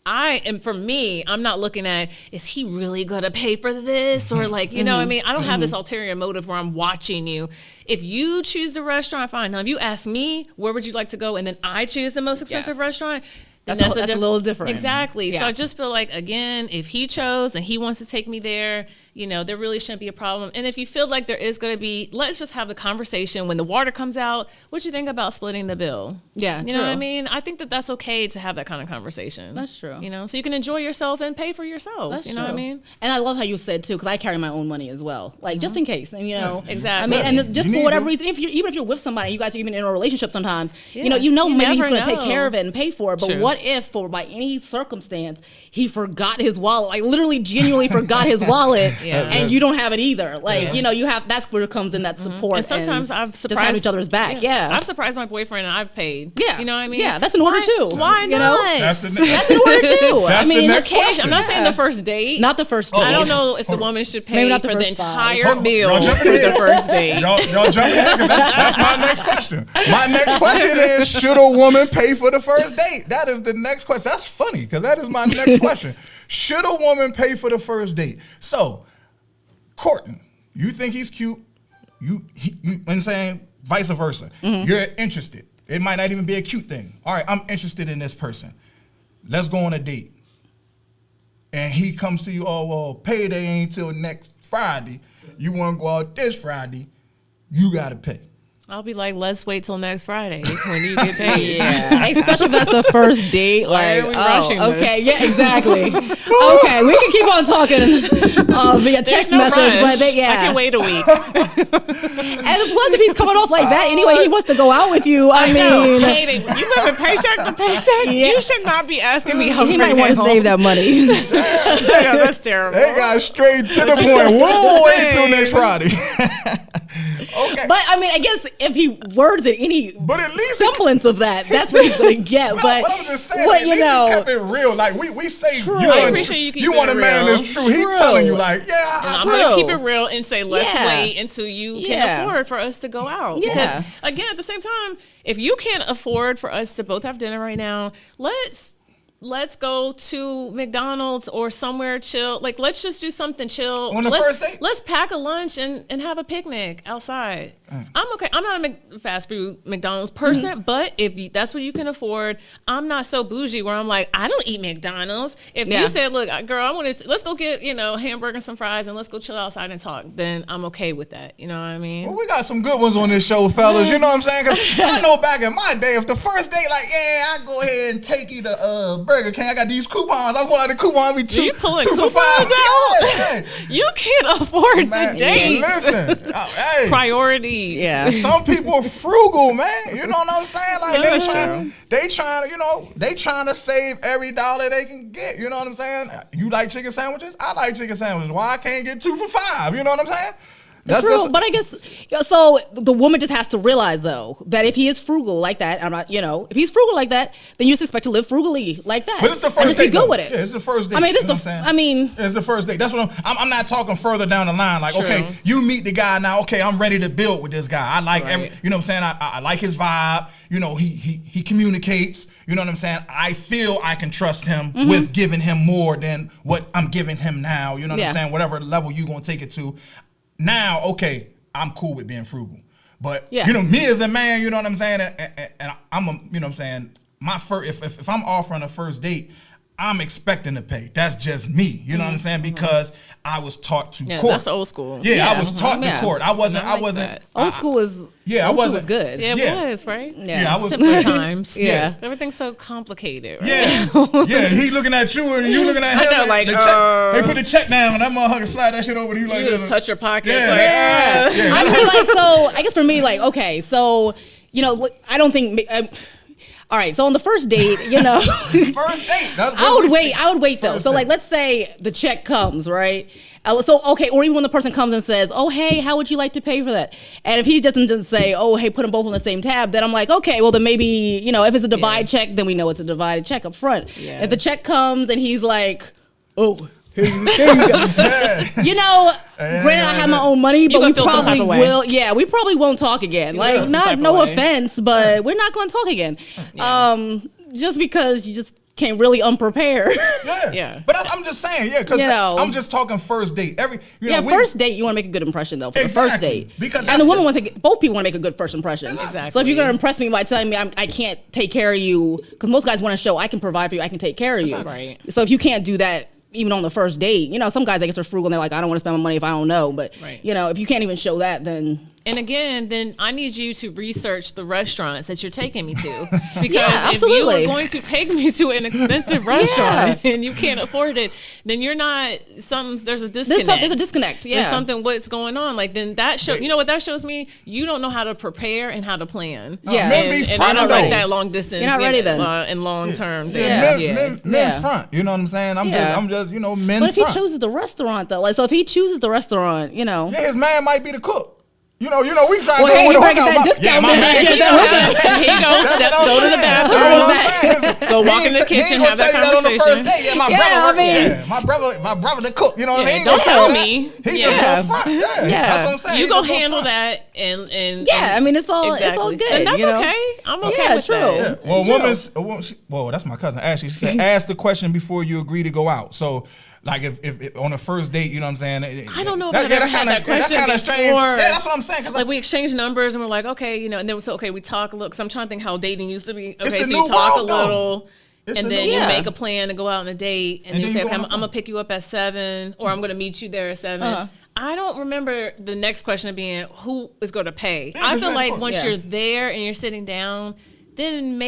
for me, I'm not looking at, is he really going to pay for this? Or like, what I mean? I don't have this ulterior motive where I'm watching you. If you choose the restaurant, fine. Now, if you ask me, where would you like to go? And then I choose the most expensive restaurant, then That's a little different. Exactly. Yeah. So I just feel like, again, if he chose and he wants to take me there, there really shouldn't be a problem. And if you feel like there is going to be, let's just have the conversation when the water comes out. What you think about splitting the bill? Yeah, You know what I mean? I think that's okay to have that kind of conversation. That's true. So you can enjoy yourself and pay for yourself. That's you know what I true. mean? And I love how you said too, because I carry my own money as well, like just in case. And Exactly. I mean, and just You for need whatever to. reason, even if you're with somebody, you guys are even in a relationship sometimes. Yeah. Maybe You he's never going to take know. care of it and pay for it. But True. what if, by any circumstance, he forgot his wallet, like literally genuinely forgot his wallet, Yeah. and you don't have it either? Like you have. That's where it comes in that support. And sometimes I've surprised just having each other's back. Yeah. I've surprised my boyfriend and I've paid. Yeah. You know what I mean? Yeah, that's in order too. Why You not? know? That's That's in order too. That's I mean, the next occasion- question. I'm not saying the first date. Not the first. I date. don't know if the woman should Maybe pay not the for the first time. entire meal Y'all for jumping in? the first date. Y'all jump in because that's my next question. My next question is, should a woman pay for the first date? That is the next question. That's funny because that is my next question. Should a woman pay for the first date? So, courting, you think he's cute, and saying vice versa. You're interested. It might not even be a cute thing. All right, I'm interested in this person. Let's go on a date. And he comes to you, oh, well, payday ain't till next Friday. You want to go out this Friday, you got to pay. I'll be like, let's wait till next Friday when you get paid. Yeah, especially if that's the first date. Why Like, are we rushing okay, this? yeah, exactly. Okay, we can keep on talking via There's text no message, rush. but yeah. I can wait a week. And plus, if he's coming off like that anyway, he wants to go out with you. I No, mean, hating. You live in paycheck to paycheck. You should not be asking me how he to might want to save that money. Yeah, that's terrible. They got straight to the point. We'll wait till next Friday. Okay. But I mean, I guess if he words it any But at least semblance of that, that's what he's going to get. No, but I'm just saying, what at least he kept it real. Like we say, True. you I want, appreciate you keeping you want a it man real. that's true. He's True. telling you like, yeah, I'm True. going to keep it real and say, let's Yeah. wait until you can Yeah. afford for us to go out. Yeah. Because, again, at the same time, if you can't afford for us to both have dinner right now, let's go to McDonald's or somewhere chill. Like, let's just do something chill. On the first date? Let's pack a lunch and have a picnic outside. I'm okay. I'm not a fast food McDonald's person, but if that's what you can afford, I'm not so bougie where I'm like, I don't eat McDonald's. If Yeah. you said, look, girl, I want to, let's go get, hamburger and some fries and let's go chill outside and talk, then I'm okay with that. You know what I mean? Well, we got some good ones on this show, fellas. You know what I'm saying? 'Cause I know back in my day, if the first date, like, yeah, I go ahead and take you to Burger King. I got these coupons. I pull out the coupon. Be two You pulling for coupons $5. out? Yeah. You can't afford Man, to date. listen, hey. Priorities. Yeah. Some people are frugal, man. You know what I'm saying? Like No, that's true. they trying to save every dollar they can get. You know what I'm saying? You like chicken sandwiches? I like chicken sandwiches. Why I can't get 2 for $5? You know what I'm saying? That's true, but I guess so. The woman just has to realize though that if he is frugal like that, I'm not. If he's frugal like that, then you just expect to live frugally like that. But it's the and first just date. be good with it. Yeah, it's the first date. I mean, you know what I'm saying? It's the first date. That's what I'm not talking further down the line. Like, True. okay, you meet the guy now. Okay, I'm ready to build with this guy. I like Right. you know what I'm saying? I like his vibe. You know, he communicates. You know what I'm saying? I feel I can trust him with giving him more than what I'm giving him now. You know what I'm saying? Whatever level you gonna take it to. Now, okay, I'm cool with being frugal. But me as a man, you know what I'm saying? And I'm a, you know what I'm saying, my first if I'm offering a first date, I'm expecting to pay. That's just me. You know what I'm saying? Because I was taught to court. That's old school. Yeah, I was taught to court. I wasn't that. Old school is good. Yeah, it was, right? Yeah, I was simpler times. Yes. Everything's so complicated, right? Yeah, he looking at you and you looking at him. I know, like, they put the check down and that motherfucker slide that shit over to you like You this. touch your pockets. Yeah. Like, I mean, like, so I guess for me, like, okay, so I don't think. All right, so on the first date, First date. I would wait though. So like, let's say the check comes, right? So okay, or even when the person comes and says, "Oh, hey, how would you like to pay for that?" And if he doesn't just say, "Oh, hey, put them both on the same tab," then I'm like, okay, well then maybe if it's a divide check, then we know it's a divided check up front. Yeah. If the check comes and he's like, "Oh, here you go," granted I have my own money, but we probably will. Yeah, we probably won't talk again. Like, no offense, but we're not going to talk again. Yeah. Just because you just came really unprepared. Yeah. But I'm just saying, because I'm just talking first date. First date, you want to make a good impression though for the first date. Because and the woman wants to. Both people want to make a good first impression. Exactly. So if you're gonna impress me by telling me I can't take care of you, because most guys want to show I can provide for you, I can take care of you. Right. So if you can't do that. Even on the first date, some guys I guess are frugal and they're like, I don't want to spend my money if I don't know. But if you can't even show that, then. And again, then I need you to research the restaurants that you're taking me to, because if you are going to take me to an expensive restaurant and you can't afford it, then you're not. There's a disconnect. There's a disconnect. Yeah. There's something. What's going on? Like then that show. You know what that shows me? You don't know how to prepare and how to plan. Yeah. And I don't like that long distance. You're not ready then. And long term. Men front. You know what I'm saying? I'm just men front. But if he chooses the restaurant though, like so if he chooses the restaurant, his man might be the cook. We try to go with the hookup. Here you go. Go to the bathroom. Go walk in the kitchen. Have that conversation. My brother the cook. You know what I mean? Don't tell me. He just go front. That's what I'm saying. You go handle that and I mean it's all good. And that's okay. I'm okay with that. Well, well, that's my cousin Ashley. She said, ask the question before you agree to go out. So. Like if on a first date, you know what I'm saying? I don't know if I've ever had that question before. Strange. Yeah, that's what I'm saying. Like we exchange numbers and we're like, okay, and then we talk a little. Because I'm trying to think how dating used to be. Okay, so you talk a little, and then you make a plan to go out on a date, and you say, okay, I'm gonna pick you up at 7, or I'm gonna meet you there at 7. I don't remember the next question being who is going to pay. I feel like once you're there and you're sitting down, then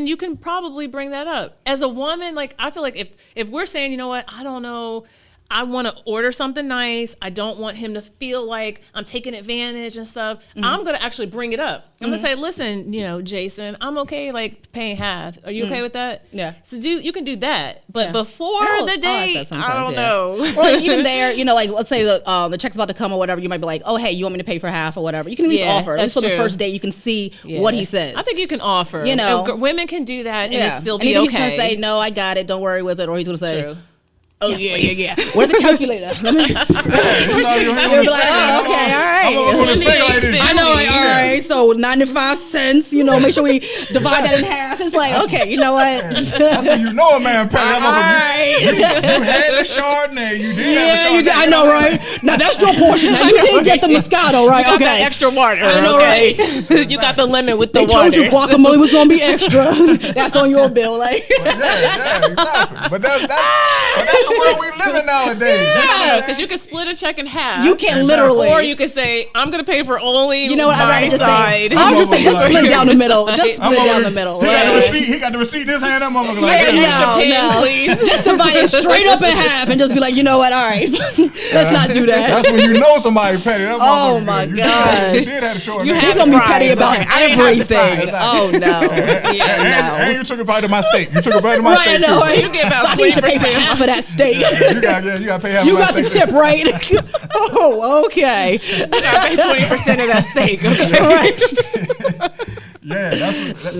you can probably bring that up. As a woman, like I feel like if we're saying, you know what, I don't know, I want to order something nice. I don't want him to feel like I'm taking advantage and stuff. I'm going to actually bring it up. I'm going to say, listen, Jason, I'm okay like paying half. Are you okay with that? Yeah. So you can do that. But before the date, I don't know. Or like even there, like let's say the check's about to come or whatever, you might be like, oh, hey, you want me to pay for half or whatever. You can at least offer. At least for the first date, you can see what he says. I think you can offer. Women can do that and it still be and okay. He's going to say, no, I got it. Don't worry with it. Or he's going to say, True. Oh, yes, yeah. Where's the calculator? Let me. You'll be like, oh, okay, all right. I know, like, all right. So 95 cents. Make sure we divide that in half. It's like, okay, you know what? That's when you know a man paid. All right. You had the Chardonnay. You did have the Chardonnay. I know, right? Now that's your portion. Now you didn't get the Moscato, right? You got that extra water. I know, right? You got the lemon with the water. They told you guacamole was gonna be extra. That's on your bill, like. Yeah, exactly. But that's world we live in nowadays. Yeah, because you can split a check in half. You can literally. Or you can say, I'm going to pay for only You know what? I'd my rather just side. say, I'll just say, just split down the middle. Just I'm split over down here. the middle. He got the Right? receipt. He got the receipt. This hand, that motherfucker like, Yeah, hey, Extra pen, no. please. Just divide it straight up in half and just be like, you know what? All right, let's not do that. That's when you know somebody petty. That Oh, motherfucker my good. gosh. You did have to show him. You that. He's had gonna be fries. petty about Okay, I ain't had the everything. fries. Oh no, And yeah, no. you took a bite of my steak. You took a bite of my Right, steak. no, too. right. You get about So I think you should pay for 20%. half of that steak. You got to pay half You of my got the steak. tip, right? Oh, okay. You got to pay 20% of that steak. Okay? Right. Yeah,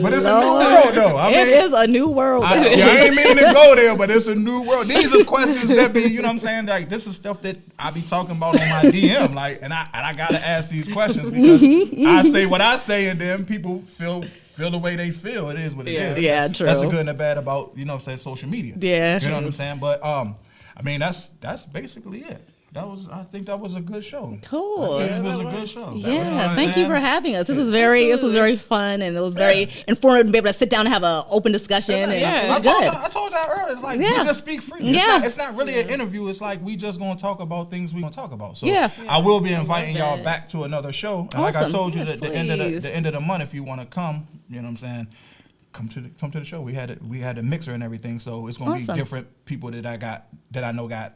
but it's a new Lord. world though. I mean, It is a new world. I ain't mean to go there, but it's a new world. These are questions that be, you know what I'm saying? Like, this is stuff that I be talking about on my DM. Like, and I gotta ask these questions because I say what I say, and then people feel the way they feel. It is what it is. Yeah, true. That's the good and the bad about, you know what I'm saying, social media. Yeah, you know what true. I'm saying. But I mean, that's basically it. I think that was a good show. Cool. I think it was a good show. That was what Yeah, I'm thank you saying. for having us. This was very fun, and it was very informative to be able to sit down and have an open discussion. And Yeah. it was good. I told that earlier. It's like Yeah. we just speak freely. Yeah. It's not really an interview. It's like we just gonna talk about things we gonna talk about. So Yeah. I will be inviting y'all back to another show. And like I Awesome. told you, Yes, the end please. of the month, if you want to come, you know what I'm saying. Come to the show. We had a mixer and everything, so it's gonna Awesome. be different people that I know got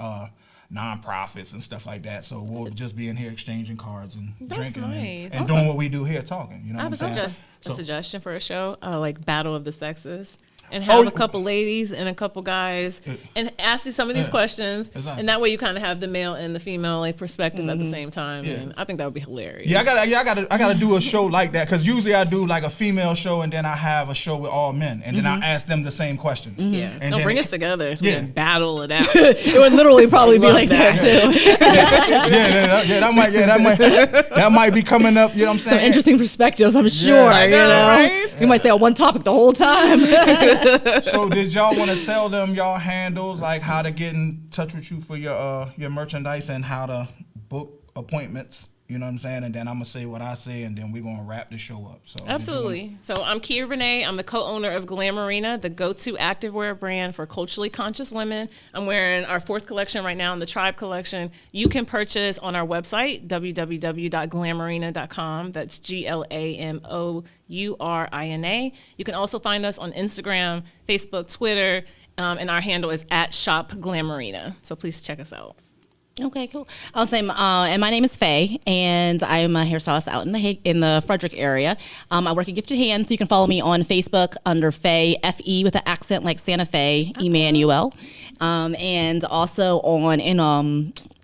nonprofits and stuff like that. So we'll just be in here exchanging cards and That's drinking nice. and doing what we do here, talking. You know I what have I'm a, saying? a suggestion for a show, like Battle of the Sexes. And Oh, have a couple ladies and a couple guys, and ask you some of these questions, Exactly. and that way you kind of have the male and the female like perspective at the same time. Yeah. And I think that would be hilarious. Yeah, I gotta do a show like that because usually I do like a female show and then I have a show with all men and then I ask them the same questions. Yeah. And Don't then bring us together so we Yeah. can battle it out. It would literally probably be love like that too. that might be coming up. You know what I'm Some saying? interesting perspectives, I'm sure. I You know, know, right? we might stay on one topic the whole time. So did y'all want to tell them y'all handles, like how to get in touch with you for your merchandise and how to book appointments? You know what I'm saying? And then I'm gonna say what I say, and then we're gonna wrap the show up. So Absolutely. So I'm Kia Renee. I'm the co-owner of Glamarina, the go-to activewear brand for culturally conscious women. I'm wearing our 4th collection right now, in the Tribe collection. You can purchase on our website, www.glamarina.com. That's GLAMOURINA. You can also find us on Instagram, Facebook, Twitter, and our handle is @shopglamarina. So please check us out. Okay, cool. I'll say, and my name is Faye, and I am a hairstylist out in the Frederick area. I work at Gifted Hands, so you can follow me on Facebook under Faye, F-E with an accent like Santa Fe, Emmanuel, and also on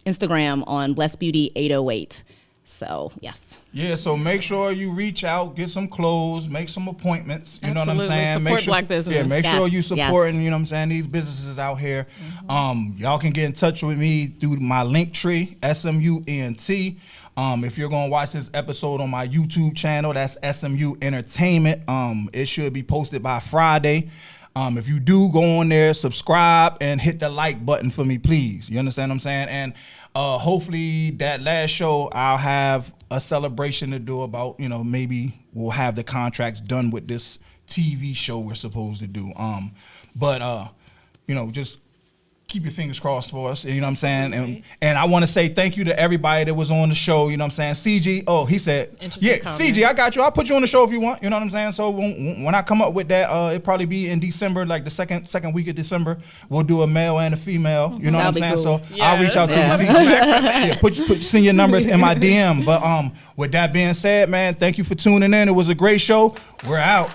Instagram on Blessed Beauty 808. So yes. Yeah, so make sure you reach out, get some clothes, make some appointments. You know what I'm Absolutely. saying? Support Make sure, Black business. Yeah, make Yes, sure you yes. supporting, you know what I'm saying, these businesses out here. Y'all can get in touch with me through my link tree, SMUENT. If you're gonna watch this episode on my YouTube channel, that's SMU Entertainment. It should be posted by Friday. If you do, go on there, subscribe, and hit the like button for me, please. You understand what I'm saying? And hopefully that last show, I'll have a celebration to do about, you know, maybe we'll have the contracts done with this TV show we're supposed to do. But you know, just keep your fingers crossed for us, you know what I'm saying? And I want to say thank you to everybody that was on the show, you know what I'm saying? CG, oh, he said, Interesting yeah, comment. CG, I got you. I'll put you on the show if you want, you know what I'm saying? So when I come up with that, it'll probably be in December, like the second week of December. We'll do a male and a female, you know what I'm That'll saying? be cool. So I'll reach out to you, CG. Yeah, send your numbers in my DM. But with that being said, man, thank you for tuning in. It was a great show. We're out.